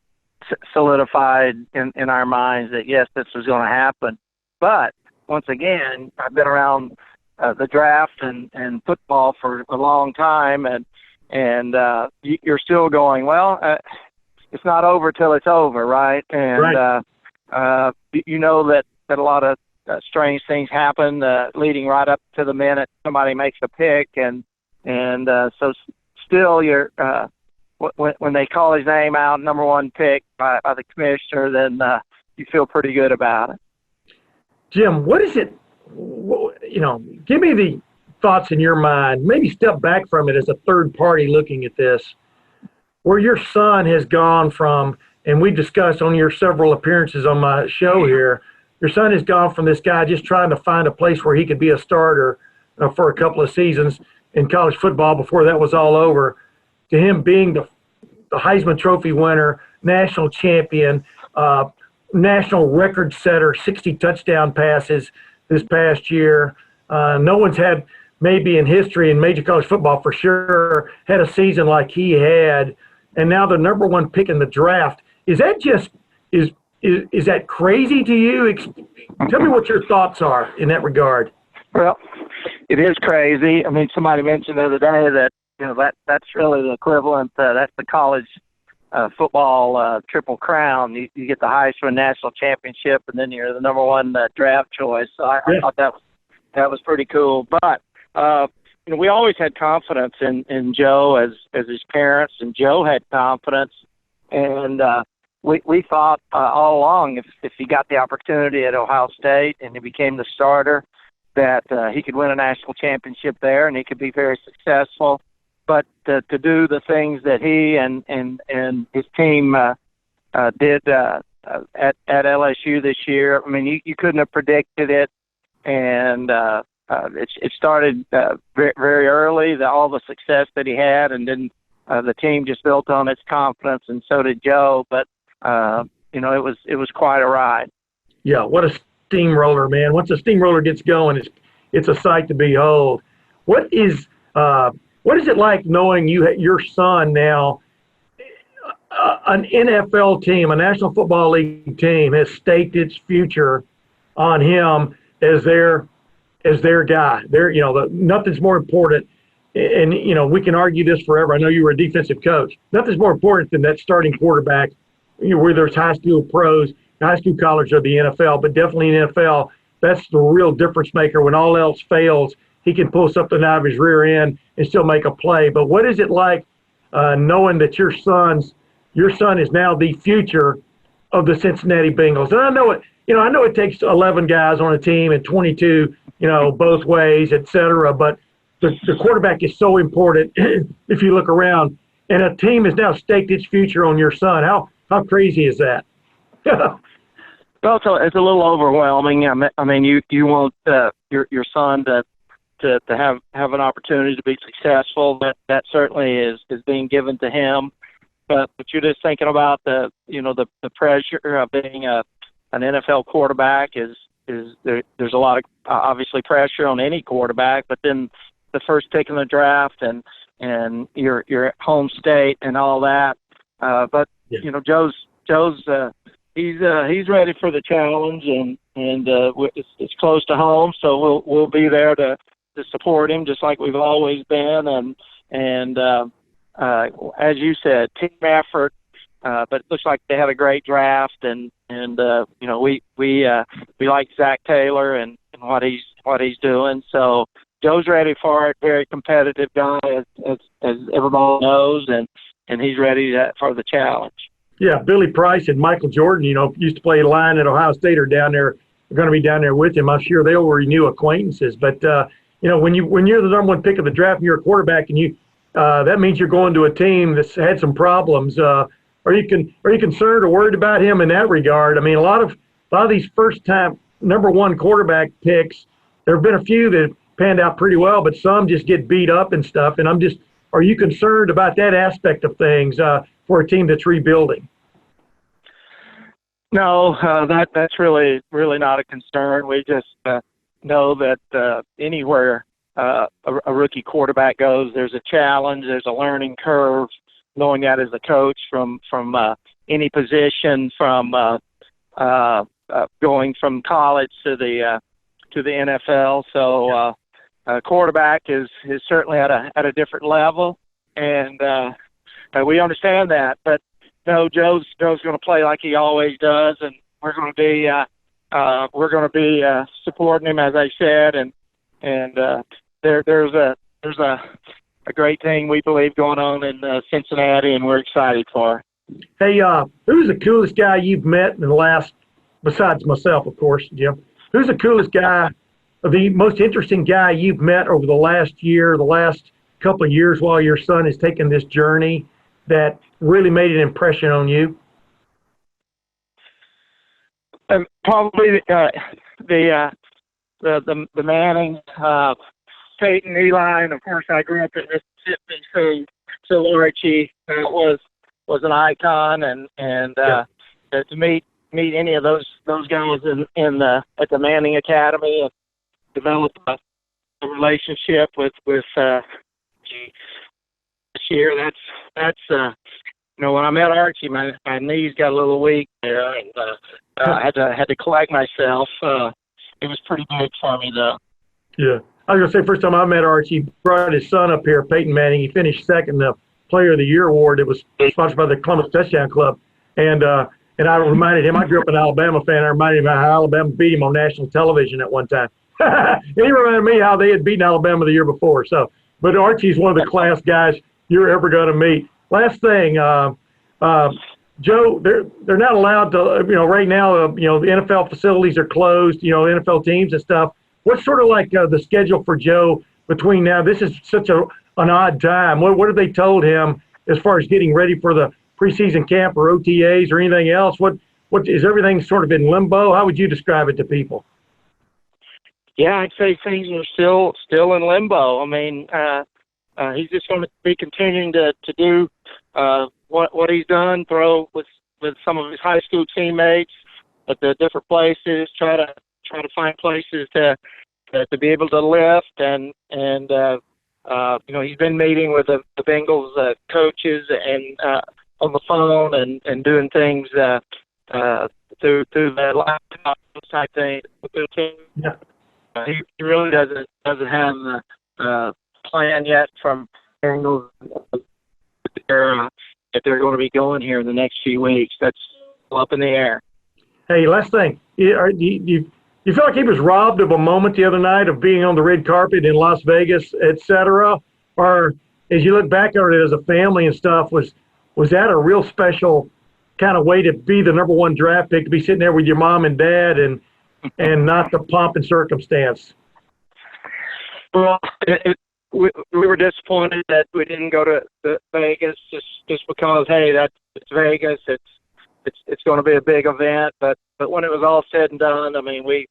solidified in our minds that yes, this was going to happen. But once again, I've been around the draft and football for a long time, and you're still going, well, it's not over till it's over, right? And right. You know that a lot of strange things happen leading right up to the minute somebody makes a pick, and so still you're when they call his name out, number one pick by the commissioner, then you feel pretty good about it. Jim, what is it? Give me the thoughts in your mind. Maybe step back from it as a third party looking at this, where your son has gone from, and we discussed on your several appearances on my show here, your son has gone from this guy just trying to find a place where he could be a starter for a couple of seasons in college football before that was all over, to him being the Heisman Trophy winner, national champion, national record setter, 60 touchdown passes this past year. No one's had, maybe in history in major college football for sure, had a season like he had. And now the number one pick in the draft. Is that just is that crazy to you? Tell me what your thoughts are in that regard. Well, it is crazy. I mean, somebody mentioned the other day that that's really the equivalent. That's the college football triple crown. You get the Heisman National Championship, and then you're the number one draft choice. So I thought that was pretty cool. But we always had confidence in Joe as his parents, and Joe had confidence, and we thought all along if he got the opportunity at Ohio State and he became the starter, that he could win a national championship there and he could be very successful. But to do the things that he and his team did at LSU this year, I mean, you couldn't have predicted it. And it started very, very early, all the success that he had, and then the team just built on its confidence, and so did Joe. But it was quite a ride. Yeah, what steamroller, man. Once a steamroller gets going, it's a sight to behold. What is it like knowing your son now, an NFL team, a National Football League team, has staked its future on him as their guy? Nothing's more important. And, we can argue this forever. I know you were a defensive coach. Nothing's more important than that starting quarterback, whether it's high school pros, high school, college, or the NFL. But definitely in NFL, that's the real difference maker. When all else fails, he can pull something out of his rear end and still make a play. But what is it like knowing that your son is now the future of the Cincinnati Bengals? And I know it takes 11 guys on a team and 22, both ways, et cetera. But the quarterback is so important if you look around. And a team has now staked its future on your son. How crazy is that? Well, it's a little overwhelming. I mean, you want your son to have an opportunity to be successful. That certainly is being given to him. But you're just thinking about the pressure of being an NFL quarterback is there's a lot of obviously pressure on any quarterback. But then the first pick in the draft and your home state and all that. But yeah. Joe's he's ready for the challenge and it's close to home, so we'll be there to support him just like we've always been and as you said, team effort. But it looks like they had a great draft and we like Zach Taylor and what he's doing. So Joe's ready for it. Very competitive guy, as everybody knows, and he's ready for the challenge. Yeah, Billy Price and Michael Jordan, used to play line at Ohio State, are down there. They're going to be down there with him. I'm sure they already knew acquaintances. But when you're the number one pick of the draft and you're a quarterback, and that means you're going to a team that's had some problems. Are you concerned or worried about him in that regard? I mean, a lot of these first time number one quarterback picks, there have been a few that panned out pretty well, but some just get beat up and stuff. And are you concerned about that aspect of things for a team that's rebuilding? No, that's really not a concern. We just know that anywhere a rookie quarterback goes, there's a challenge, there's a learning curve. Knowing that as a coach from any position, from going from college to the NFL, so quarterback is certainly at a different level, and we understand that. But no, Joe's going to play like he always does, and we're going to be supporting him, as I said, and there's a great thing we believe going on in Cincinnati, and we're excited for. Hey, who's the coolest guy you've met in the last, besides myself, of course, Jim? Who's the coolest guy, or the most interesting guy you've met over the last year, the last couple of years while your son has taken this journey that really made an impression on you? Probably the Manning, Peyton, Eli, and of course I grew up in Mississippi, so Archie was an icon, and to meet any of those guys at the Manning Academy and develop a relationship with this year. That's when I met Archie, my knees got a little weak there, and I had to collect myself. It was pretty big for me though. Yeah. I was going to say, first time I met Archie, he brought his son up here, Peyton Manning. He finished second in the Player of the Year award. It was sponsored by the Columbus Touchdown Club. And I reminded him, I grew up an Alabama fan. I reminded him how Alabama beat him on national television at one time. And he reminded me how they had beaten Alabama the year before. But Archie's one of the class guys you're ever going to meet. Last thing, Joe, they're not allowed to, right now, the NFL facilities are closed, NFL teams and stuff. What's sort of like the schedule for Joe between now? This is such an odd time. What have they told him as far as getting ready for the preseason camp or OTAs or anything else? What is everything sort of in limbo? How would you describe it to people? Yeah, I'd say things are still in limbo. I mean, he's just going to be continuing to do what he's done, throw with some of his high school teammates at the different places, try to try to find places to be able to lift, and he's been meeting with the Bengals coaches and on the phone and doing things through the laptop type thing. Yeah. He really doesn't have a plan yet from Bengals if they're going to be going here in the next few weeks. That's still up in the air. Hey, last thing. You feel like he was robbed of a moment the other night of being on the red carpet in Las Vegas, et cetera? Or as you look back at it as a family and stuff, was that a real special kind of way to be the number one draft pick, to be sitting there with your mom and dad and not the pomp and circumstance? Well, we were disappointed that we didn't go to Vegas just because, hey, it's Vegas. It's going to be a big event. But when it was all said and done, I mean, we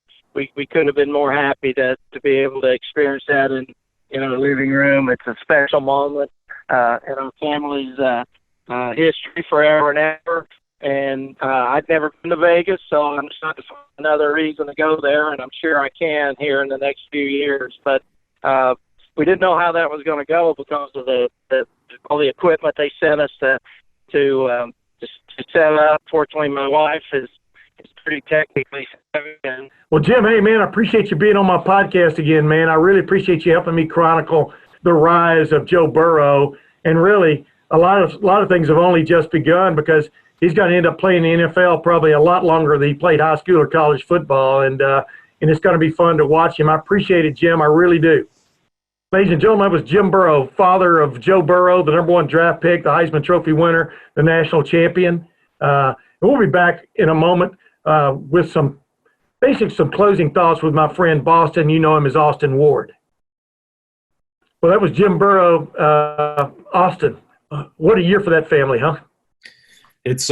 could have been more happy to be able to experience that in the living room. It's a special moment in our family's history forever and ever. And I'd never been to Vegas, so I'm trying to find another reason to go there, and I'm sure I can here in the next few years. But we didn't know how that was going to go because of all the equipment they sent us to set up. Fortunately, my wife is pretty technically savvy. Well, Jim, hey, man, I appreciate you being on my podcast again, man. I really appreciate you helping me chronicle the rise of Joe Burrow. And really, a lot of things have only just begun, because he's going to end up playing the NFL probably a lot longer than he played high school or college football. And it's going to be fun to watch him. I appreciate it, Jim. I really do. Ladies and gentlemen, that was Jim Burrow, father of Joe Burrow, the number one draft pick, the Heisman Trophy winner, the national champion. And we'll be back in a moment with some closing thoughts with my friend Boston. You know him as Austin Ward. Well, that was Jim Burrow. Austin, what a year for that family, huh? It's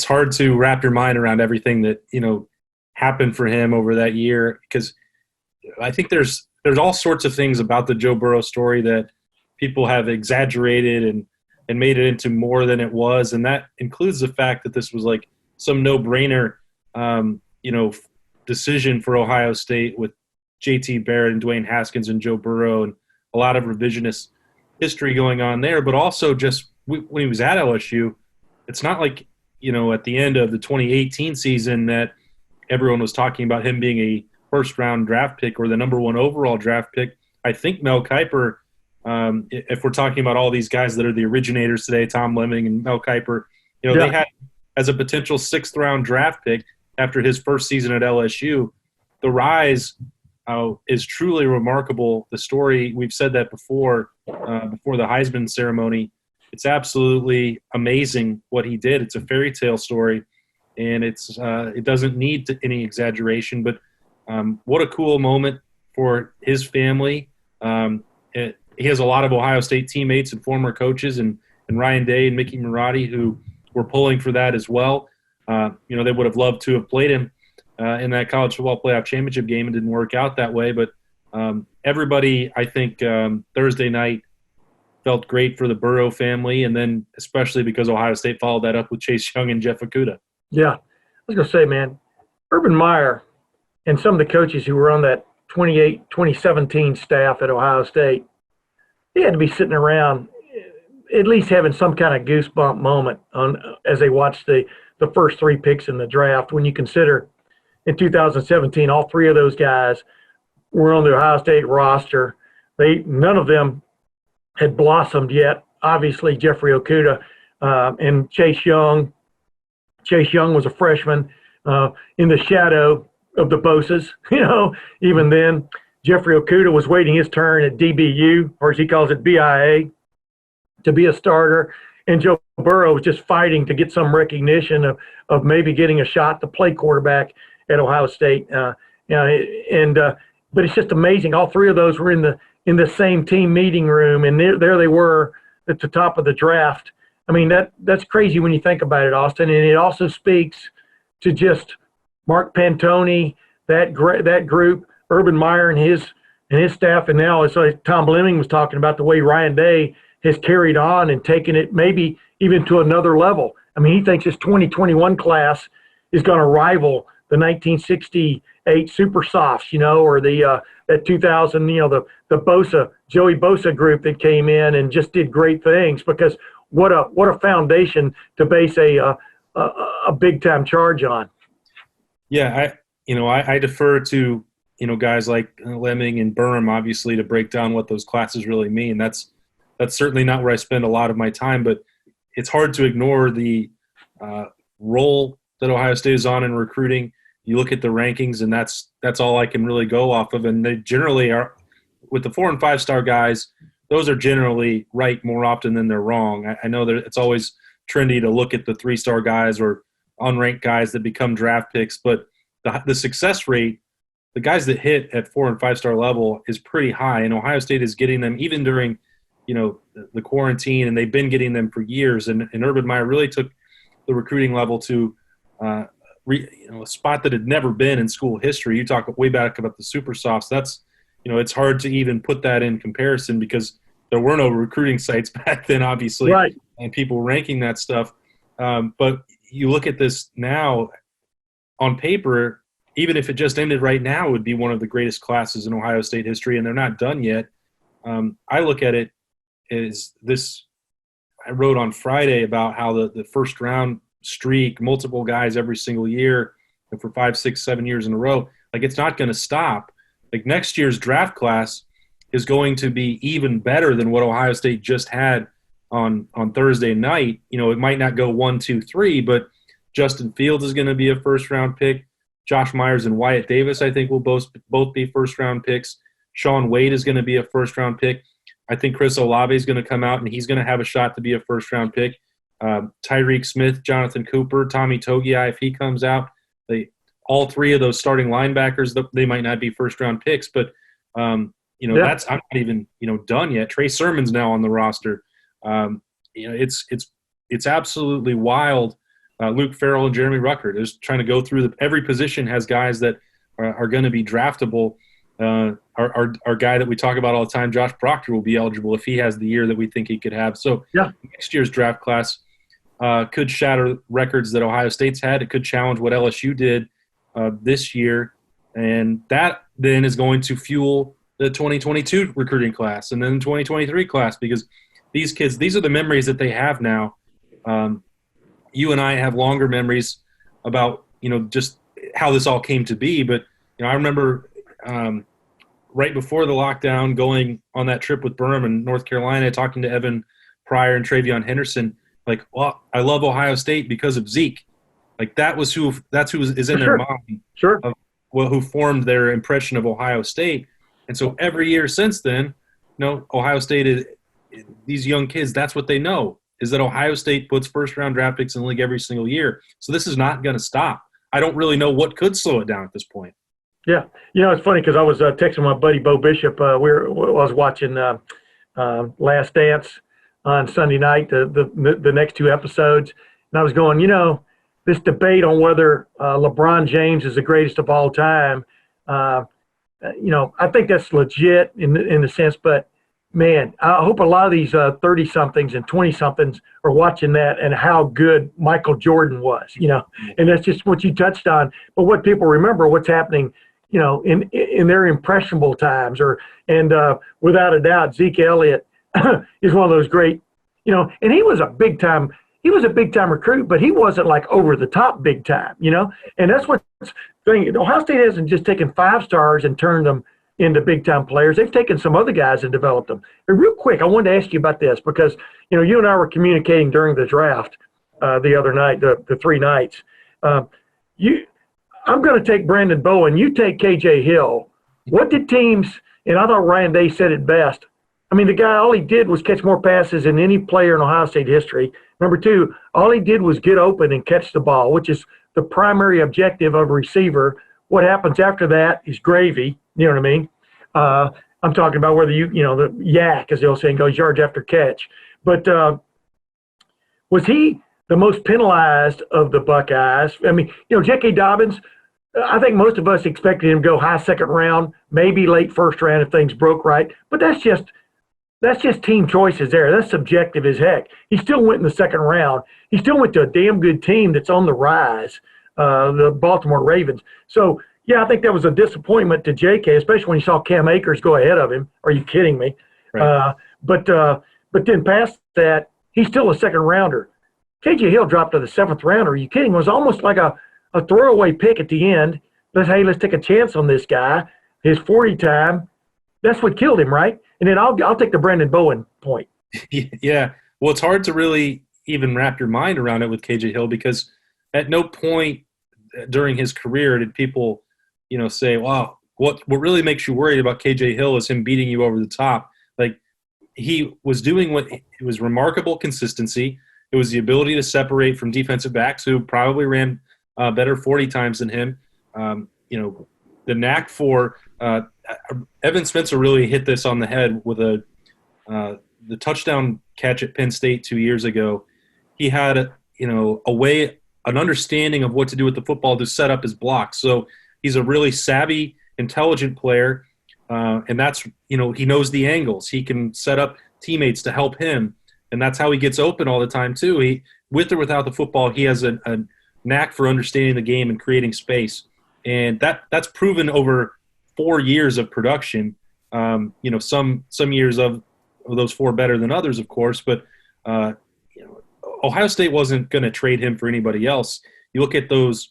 hard to wrap your mind around everything that happened for him over that year, because I think there's all sorts of things about the Joe Burrow story that people have exaggerated and made it into more than it was, and that includes the fact that this was like some no-brainer decision for Ohio State with J.T. Barrett and Dwayne Haskins and Joe Burrow, and a lot of revisionist history going on there. But also just when he was at LSU, it's not like, at the end of the 2018 season that everyone was talking about him being a first-round draft pick or the number one overall draft pick. I think Mel Kiper, if we're talking about all these guys that are the originators today, Tom Lemming and Mel Kiper, they had as a potential sixth-round draft pick after his first season at LSU. The rise is truly remarkable. The story, we've said that before the Heisman ceremony. It's absolutely amazing what he did. It's a fairy tale story, and it doesn't need any exaggeration. But what a cool moment for his family. He has a lot of Ohio State teammates and former coaches, and Ryan Day and Mickey Marotti, who were pulling for that as well. They would have loved to have played him in that college football playoff championship game. It didn't work out that way. But everybody, I think, Thursday night felt great for the Burrow family, and then especially because Ohio State followed that up with Chase Young and Jeff Okudah. Yeah. I was going to say, man, Urban Meyer and some of the coaches who were on that 2017 staff at Ohio State, they had to be sitting around at least having some kind of goosebump moment as they watched the first three picks in the draft. When you consider in 2017, all three of those guys were on the Ohio State roster. None of them had blossomed yet. Obviously, Jeffrey Okudah and Chase Young. Chase Young was a freshman in the shadow of the Boses. Even then, Jeffrey Okudah was waiting his turn at DBU, or as he calls it, BIA, to be a starter. And Joe Burrow was just fighting to get some recognition of maybe getting a shot to play quarterback at Ohio State. But it's just amazing. All three of those were in the same team meeting room, and there they were at the top of the draft. I mean, that's crazy when you think about it, Austin. And it also speaks to just Mark Pantoni, that group, Urban Meyer and his staff, and now it's like Tom Lemming was talking about the way Ryan Day has carried on and taken it maybe even to another level. I mean, he thinks his 2021 class is going to rival the 1968 Super Softs, or the that 2000, the Joey Bosa group that came in and just did great things, because what a foundation to base a big time charge on. Yeah, I defer to guys like Lemming and Burham, obviously, to break down what those classes really mean. That's certainly not where I spend a lot of my time, but it's hard to ignore the role that Ohio State is on in recruiting. You look at the rankings, and that's all I can really go off of. And they generally are, with the 4 and 5 star guys, those are generally right more often than they're wrong. I know that it's always trendy to look at the 3-star guys or unranked guys that become draft picks, but the success rate, the guys that hit at 4 and 5 star level, is pretty high. And Ohio State is getting them even during, the quarantine, and they've been getting them for years. And Urban Meyer really took the recruiting level to a spot that had never been in school history. You talk way back about the Super Softs. That's, it's hard to even put that in comparison, because there were no recruiting sites back then, obviously, right, and people ranking that stuff. But you look at this now on paper, even if it just ended right now, it would be one of the greatest classes in Ohio State history, and they're not done yet. I look at it as this. I wrote on Friday about how the first round streak, multiple guys every single year, and for 5, 6, 7 years in a row, like, it's not going to stop. Like, next year's draft class is going to be even better than what Ohio State just had on Thursday night. It might not go 1, 2, 3, but Justin Fields is going to be a first-round pick. Josh Myers and Wyatt Davis, I think, will both be first-round picks. Shaun Wade is going to be a first-round pick. I think Chris Olave is going to come out, and he's going to have a shot to be a first-round pick. Tyreek Smith, Jonathan Cooper, Tommy Togiai, if he comes out. All 3 of those starting linebackers, they might not be first-round picks, but that's, I'm not even done yet. Trey Sermon's now on the roster. It's absolutely wild. Luke Farrell and Jeremy Rucker, just trying to go through every position has guys that are going to be draftable. Our guy that we talk about all the time, Josh Proctor, will be eligible if he has the year that we think he could have. So next year's draft class could shatter records that Ohio State's had. It could challenge what LSU did this year, and that then is going to fuel the 2022 recruiting class and then the 2023 class, because these kids, these are the memories that they have now. You and I have longer memories about, just how this all came to be. But, I remember right before the lockdown going on that trip with Burham in North Carolina, talking to Evan Pryor and Travion Henderson, like, well, I love Ohio State because of Zeke. Like, that's who is in their mind. Sure. Who formed their impression of Ohio State. And so every year since then, Ohio State is, these young kids, that's what they know, is that Ohio State puts first-round draft picks in the league every single year. So this is not going to stop. I don't really know what could slow it down at this point. Yeah. It's funny because I was texting my buddy Bo Bishop. I was watching Last Dance on Sunday night, the next 2 episodes. And I was going, this debate on whether LeBron James is the greatest of all time, I think that's legit in the sense, but man, I hope a lot of these 30-somethings and 20-somethings are watching that and how good Michael Jordan was, and that's just what you touched on. But what people remember, what's happening, in their impressionable times, and without a doubt, Zeke Elliott is one of those great, and he was a big time recruit, but he wasn't like over the top big time, and that's what's thing. Ohio State hasn't just taken 5 stars and turned them into big-time players. They've taken some other guys and developed them. And real quick, I wanted to ask you about this because, you and I were communicating during the draft the other night, the 3 nights. I'm going to take Brandon Bowen. You take K.J. Hill. What did teams – and I thought Ryan Day said it best. I mean, the guy, all he did was catch more passes than any player in Ohio State history. Number 2, all he did was get open and catch the ball, which is the primary objective of a receiver. What happens after that is gravy. You know what I mean? I'm talking about whether the yak, as they'll say, goes yards after catch. But was he the most penalized of the Buckeyes? I mean, J.K. Dobbins, I think most of us expected him to go high second round, maybe late first round if things broke right. But that's just team choices there. That's subjective as heck. He still went in the second round. He still went to a damn good team that's on the rise. the Baltimore Ravens. So, yeah, I think that was a disappointment to J.K., especially when you saw Cam Akers go ahead of him. Are you kidding me? Right. But then past that, he's still a second rounder. K.J. Hill dropped to the seventh round. Are you kidding? It was almost like a throwaway pick at the end. Let's take a chance on this guy. His 40 time, that's what killed him, right? And then I'll take the Brandon Bowen point. Yeah. Well, it's hard to really even wrap your mind around it with KJ Hill, because at no point during his career did people, say, wow, what really makes you worried about KJ Hill is him beating you over the top. Like, he was doing it was remarkable consistency. It was the ability to separate from defensive backs who probably ran better 40 times than him. The knack for Evan Spencer really hit this on the head with the touchdown catch at Penn State 2 years ago. He had an understanding of what to do with the football to set up his blocks. So he's a really savvy, intelligent player, and that's he knows the angles. He can set up teammates to help him, and that's how he gets open all the time too. He, with or without the football, he has a knack for understanding the game and creating space. And that's proven over 4 years of production. Some years of those 4 better than others, of course. But Ohio State wasn't going to trade him for anybody else. You look at those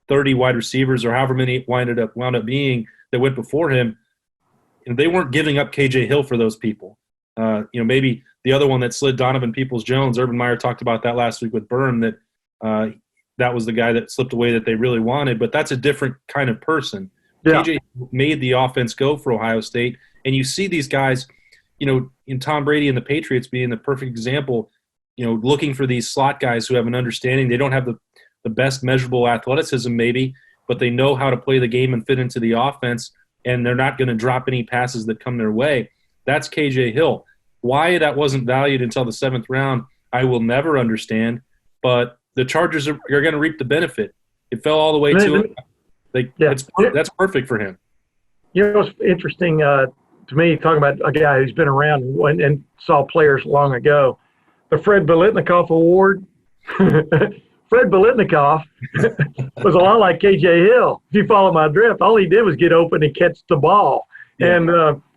30 wide receivers, or however many wound up being that went before him, and they weren't giving up KJ Hill for those people. Maybe the other one that slid, Donovan Peoples-Jones. Urban Meyer talked about that last week with Byrne, that was the guy that slipped away that they really wanted, but that's a different kind of person. Yeah. KJ made the offense go for Ohio State, and you see these guys, in Tom Brady and the Patriots being the perfect example, looking for these slot guys who have an understanding. They don't have the best measurable athleticism maybe, but they know how to play the game and fit into the offense, and they're not going to drop any passes that come their way. That's KJ Hill. Why that wasn't valued until the 7th round, I will never understand, but the Chargers are going to reap the benefit. It fell all the way to him. That's perfect for him. It's interesting to me, talking about a guy who's been around and saw players long ago. The Fred Biletnikoff Award. Fred Biletnikoff was a lot like KJ Hill. If you follow my drift, all he did was get open and catch the ball. Yeah. And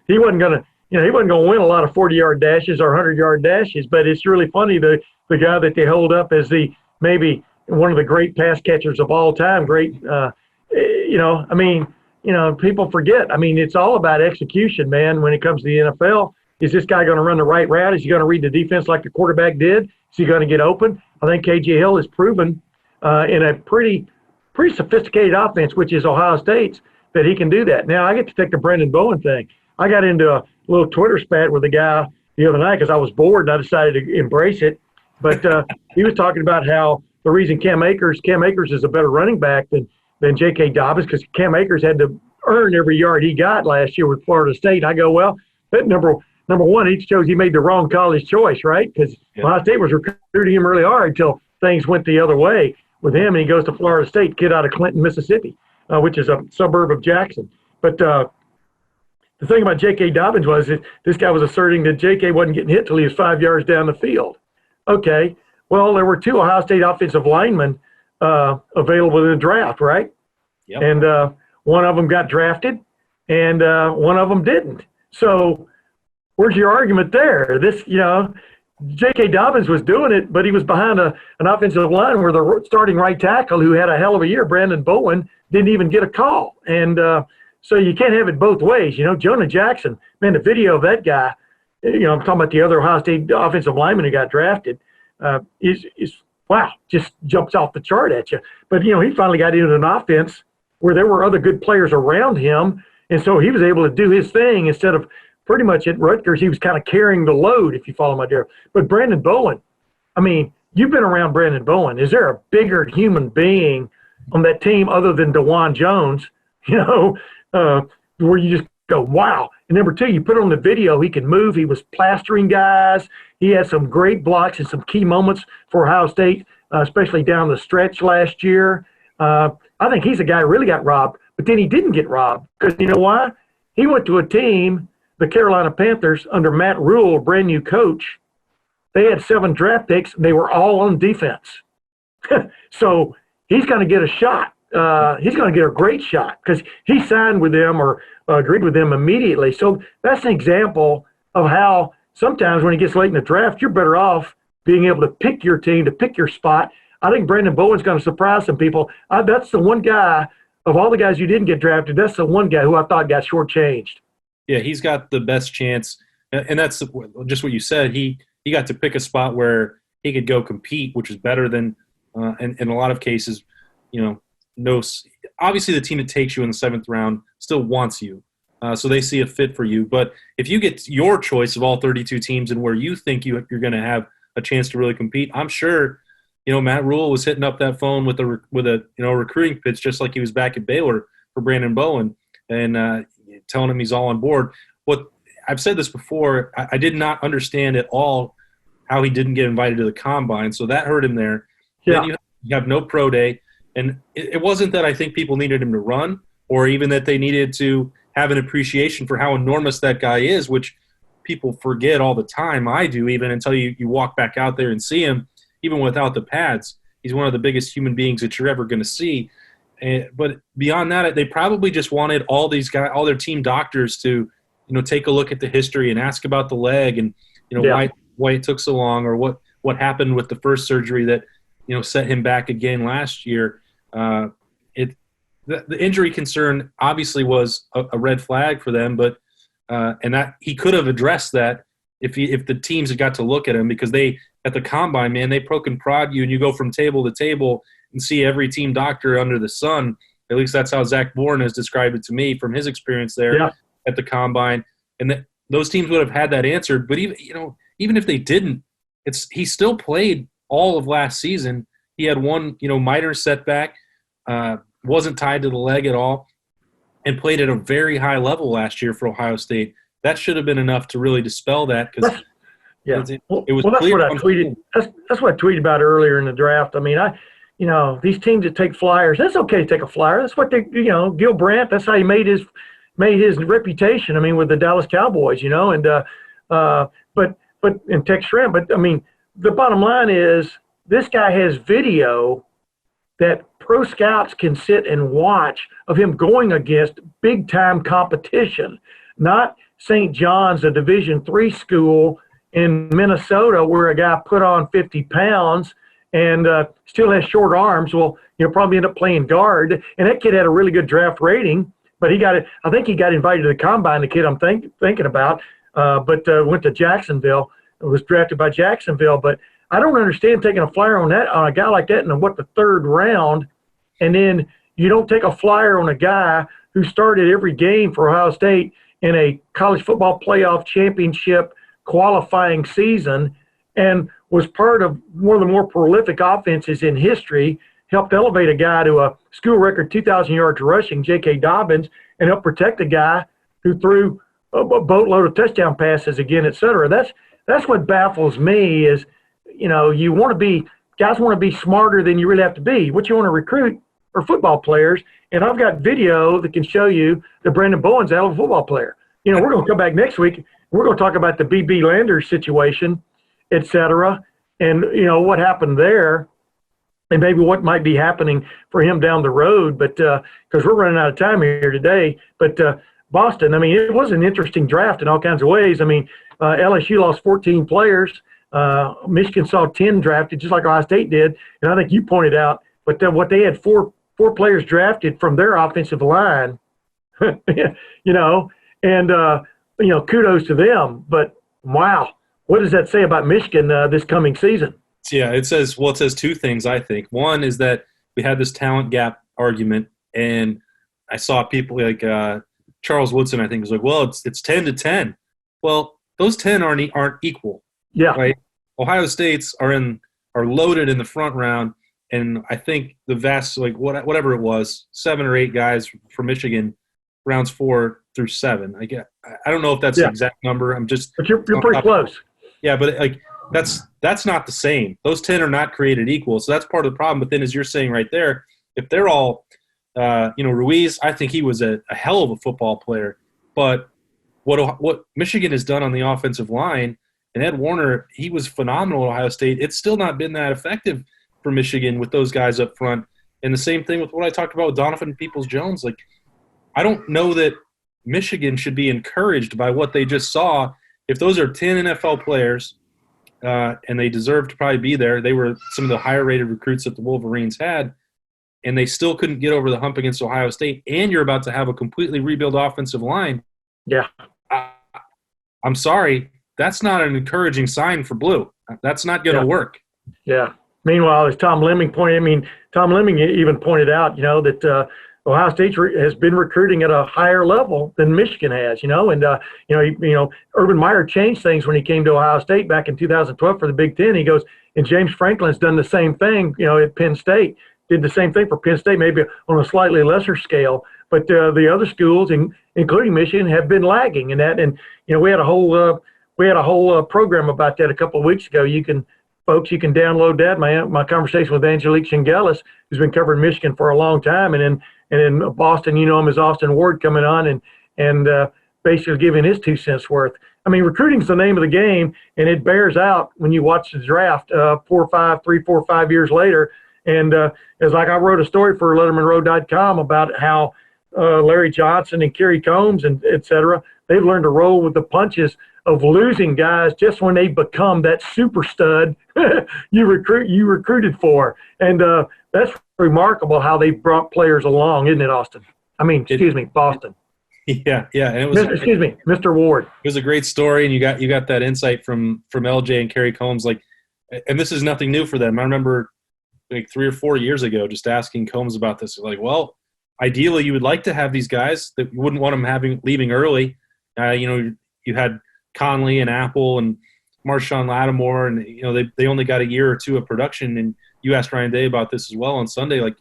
he wasn't going to win a lot of 40-yard dashes or 100-yard dashes, but it's really funny, the guy that they hold up as maybe one of the great pass catchers of all time. People forget. It's all about execution, man, when it comes to the NFL. Is this guy going to run the right route? Is he going to read the defense like the quarterback did? Is he going to get open? I think KJ Hill has proven in a pretty sophisticated offense, which is Ohio State's, that he can do that. Now, I get to take the Brandon Bowen thing. I got into a little Twitter spat with a guy the other night because I was bored and I decided to embrace it. But he was talking about how the reason Cam Akers is a better running back than J.K. Dobbins, because Cam Akers had to earn every yard he got last year with Florida State. I go, well, that number one, it shows he made the wrong college choice, right? Because Ohio State was recruiting him really hard until things went the other way with him, and he goes to Florida State, kid out of Clinton, Mississippi, which is a suburb of Jackson. But the thing about J.K. Dobbins was that this guy was asserting that J.K. wasn't getting hit till he was 5 yards down the field. Okay, well, there were 2 Ohio State offensive linemen available in the draft, right? Yep. And one of them got drafted, and one of them didn't. So where's your argument there? J.K. Dobbins was doing it, but he was behind an offensive line where the starting right tackle, who had a hell of a year, Brandon Bowen, didn't even get a call. And so you can't have it both ways. Jonah Jackson, man, the video of that guy, I'm talking about the other Ohio State offensive lineman who got drafted, is wow, just jumps off the chart at you. But, he finally got into an offense where there were other good players around him, and so he was able to do his thing instead of pretty much at Rutgers, he was kind of carrying the load, if you follow my drift. But Brandon Bowen, you've been around Brandon Bowen. Is there a bigger human being on that team other than DeJuan Jones, where you just go, wow. And number 2, you put on the video, he can move. He was plastering guys. He had some great blocks and some key moments for Ohio State, especially down the stretch last year. I think he's a guy who really got robbed, but then he didn't get robbed because you know why? He went to a team, the Carolina Panthers, under Matt Rule, a brand new coach. They had 7 draft picks, and they were all on defense. So he's going to get a shot. He's going to get a great shot because he signed with them or agreed with them immediately. So that's an example of how sometimes when it gets late in the draft, you're better off being able to pick your team, to pick your spot. I think Brandon Bowen's going to surprise some people. That's the one guy of all the guys you didn't get drafted. That's the one guy who I thought got shortchanged. Yeah, he's got the best chance, and that's just what you said. He got to pick a spot where he could go compete, which is better than in a lot of cases, obviously the team that takes you in the 7th round still wants you. So they see a fit for you. But if you get your choice of all 32 teams and where you think you're going to have a chance to really compete, I'm sure, Matt Rule was hitting up that phone with a recruiting pitch just like he was back at Baylor for Brandon Bowen and telling him he's all on board. What I've said this before, I did not understand at all how he didn't get invited to the combine. So that hurt him there. Yeah. Then you have no pro day. And it wasn't that I think people needed him to run or even that they needed to have an appreciation for how enormous that guy is, which people forget all the time. I do, even until you walk back out there and see him, even without the pads. He's one of the biggest human beings that you're ever going to see. But beyond that, they probably just wanted all these guys, all their team doctors to, take a look at the history and ask about the leg and, why it took so long or what happened with the first surgery that, set him back again last year. The injury concern obviously was a red flag for them, but and that he could have addressed that if the teams had got to look at him, because they at the combine, man, they poke and prod you and you go from table to table and see every team doctor under the sun. At least that's how Zach Bourne has described it to me from his experience there at the combine. And those teams would have had that answered. But even if they didn't, he still played all of last season. He had one, minor setback, wasn't tied to the leg at all, and played at a very high level last year for Ohio State. That should have been enough to really dispel that because it was that's clear. What I tweeted. That's what I tweeted about earlier in the draft. I mean, these teams that take flyers, that's okay to take a flyer. That's what they, Gil Brandt, that's how he made his reputation. I mean, with the Dallas Cowboys, but in Tex Schramm. But I mean, the bottom line is this guy has video that pro scouts can sit and watch of him going against big time competition, not St. John's, a Division III school in Minnesota where a guy put on 50 pounds and still has short arms. Well, probably end up playing guard. And that kid had a really good draft rating, but I think he got invited to the combine, the kid I'm thinking about, but went to Jacksonville, was drafted by Jacksonville. But I don't understand taking a flyer on a guy like that in the 3rd round, and then you don't take a flyer on a guy who started every game for Ohio State in a college football playoff championship qualifying season and was part of one of the more prolific offenses in history, helped elevate a guy to a school record 2,000 yards rushing, J.K. Dobbins, and helped protect a guy who threw a boatload of touchdown passes again, et cetera. That's what baffles me is, guys want to be smarter than you really have to be. What you want to recruit are football players, and I've got video that can show you that Brandon Bowen's a hell of a football player. We're going to come back next week. We're going to talk about the B.B. Landers situation, et cetera, and, what happened there and maybe what might be happening for him down the road. But because we're running out of time here today. But Boston, I mean, it was an interesting draft in all kinds of ways. I mean, LSU lost 14 players. Michigan saw 10 drafted, just like Ohio State did. And I think you pointed out, but what they had four players drafted from their offensive line, and kudos to them. But wow, what does that say about Michigan this coming season? Yeah, it says two things, I think. One is that we had this talent gap argument, and I saw people like Charles Woodson, I think, was like, well, it's 10-10. Well, those 10 aren't equal. Yeah. Right? Ohio State's are loaded in the front round, and I think the vast, whatever it was, 7 or 8 guys from Michigan, rounds 4 through 7. I don't know if that's the exact number. But you're pretty close. Yeah, but that's not the same. Those 10 are not created equal, so that's part of the problem. But then, as you're saying right there, if they're all, Ruiz, I think he was a hell of a football player. But what Michigan has done on the offensive line, and Ed Warner, he was phenomenal at Ohio State. It's still not been that effective for Michigan with those guys up front. And the same thing with what I talked about with Donovan Peoples-Jones. Like, I don't know that Michigan should be encouraged by what they just saw. If those are 10 NFL players and they deserve to probably be there, they were some of the higher-rated recruits that the Wolverines had, and they still couldn't get over the hump against Ohio State, and you're about to have a completely rebuild offensive line. Yeah. I'm sorry. That's not an encouraging sign for Blue. That's not going to work. Yeah. Meanwhile, as Tom Lemming even pointed out, that Ohio State has been recruiting at a higher level than Michigan has, and Urban Meyer changed things when he came to Ohio State back in 2012 for the Big Ten. He goes, and James Franklin's done the same thing, at Penn State. Did the same thing for Penn State, maybe on a slightly lesser scale. But the other schools, including Michigan, have been lagging in that. And we had a whole program about that a couple of weeks ago. You can download that. My conversation with Angelique Shingelis, who's been covering Michigan for a long time, and in Boston, him as Austin Ward coming on and basically giving his 2 cents worth. I mean, recruiting's the name of the game, and it bears out when you watch the draft 3, 4, 5 years later. And it's like I wrote a story for LettermenRow.com about how Larry Johnson and Kerry Combs and et cetera, they've learned to roll with the punches of losing guys just when they become that super stud you recruited for. And that's remarkable how they brought players along, isn't it, Austin? Boston. Yeah. And it was Mr. Ward. It was a great story, and you got that insight from LJ and Kerry Combs. Like, and this is nothing new for them. I remember like 3 or 4 years ago just asking Combs about this. Like, well, ideally you would like to have these guys that you wouldn't want them leaving early. You had Conley and Apple and Marshawn Lattimore, and they only got a year or two of production. And you asked Ryan Day about this as well on Sunday. Like,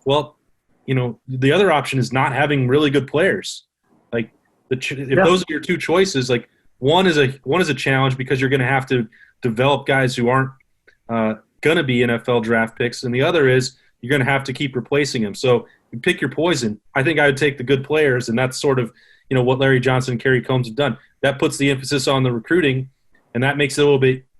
well, the other option is not having really good players. Like, those are your two choices, like one is a challenge because you're going to have to develop guys who aren't going to be NFL draft picks, and the other is you're going to have to keep replacing them. So you pick your poison. I think I would take the good players, and that's sort of what Larry Johnson and Kerry Combs have done. That puts the emphasis on the recruiting, and that makes it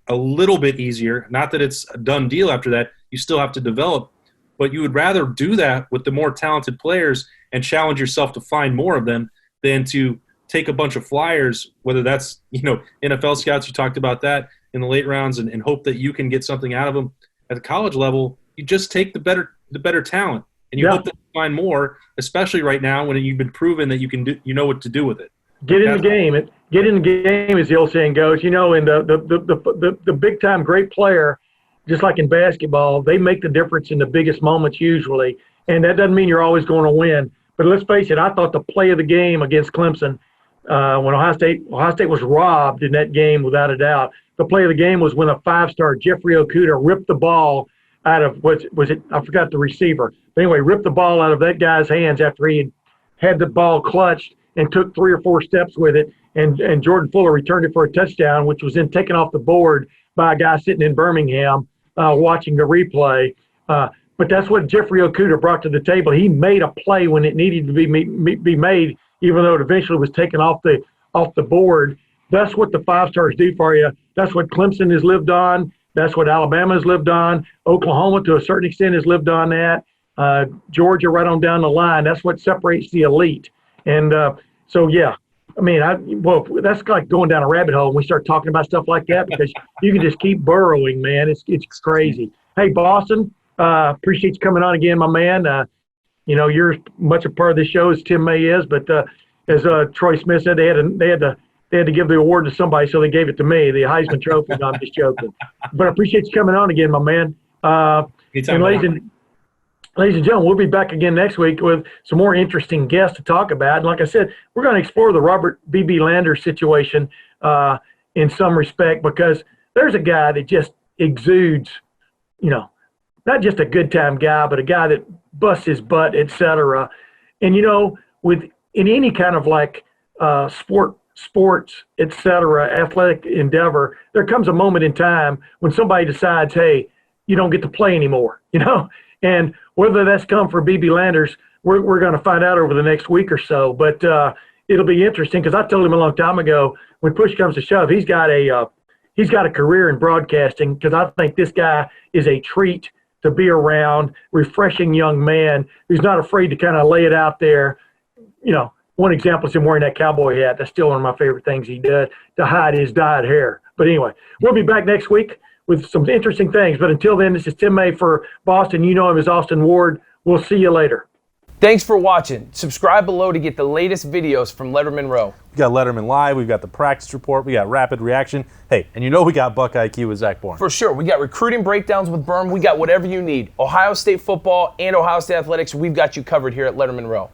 a little bit easier. Not that it's a done deal after that. You still have to develop, but you would rather do that with the more talented players and challenge yourself to find more of them than to take a bunch of flyers, whether that's NFL scouts, you talked about that in the late rounds, and hope that you can get something out of them at the college level. You just take the better talent, and you hope that you find more, especially right now when you've been proven that you can do, what to do with it. Get in the game. Get in the game, as the old saying goes. And the big time great player, just like in basketball, they make the difference in the biggest moments usually. And that doesn't mean you're always going to win. But let's face it, I thought the play of the game against Clemson, when Ohio State was robbed in that game without a doubt. The play of the game was when a 5-star Jeffrey Okudah ripped the ball out of I forgot the receiver. But anyway, ripped the ball out of that guy's hands after he had the ball clutched and took 3 or 4 steps with it. And Jordan Fuller returned it for a touchdown, which was then taken off the board by a guy sitting in Birmingham watching the replay. But that's what Jeffrey Okudah brought to the table. He made a play when it needed to be made, even though it eventually was taken off the board. That's what the 5-stars do for you. That's what Clemson has lived on. That's what Alabama has lived on. Oklahoma, to a certain extent, has lived on that. Georgia, right on down the line. That's what separates the elite. And that's like going down a rabbit hole when we start talking about stuff like that, because you can just keep burrowing, man. It's crazy. Hey, Boston, appreciate you coming on again, my man. You're much a part of this show as Tim May is, but as Troy Smith said, they had to give the award to somebody, so they gave it to me, the Heisman Trophy. No, I'm just joking. But I appreciate you coming on again, my man. And ladies and gentlemen, we'll be back again next week with some more interesting guests to talk about. And like I said, we're going to explore the Robert B.B. Landers situation in some respect, because there's a guy that just exudes, not just a good time guy, but a guy that busts his butt, et cetera. And, in any kind of like sports, et cetera, athletic endeavor, there comes a moment in time when somebody decides, hey, you don't get to play anymore, And whether that's come for B.B. Landers, we're going to find out over the next week or so. But it'll be interesting, because I told him a long time ago, when push comes to shove, he's got a career in broadcasting, because I think this guy is a treat to be around, refreshing young man who's not afraid to kind of lay it out there. You know, one example is him wearing that cowboy hat. That's still one of my favorite things he did to hide his dyed hair. But anyway, we'll be back next week with some interesting things. But until then, this is Tim May for Boston. You know him as Austin Ward. We'll see you later. Thanks for watching. Subscribe below to get the latest videos from Lettermen Row. We got Letterman Live, we've got the practice report, we got rapid reaction. Hey, and you know we got Buckeye IQ with Zach Bourne. For sure. We got recruiting breakdowns with Berm. We got whatever you need. Ohio State football and Ohio State athletics, we've got you covered here at Lettermen Row.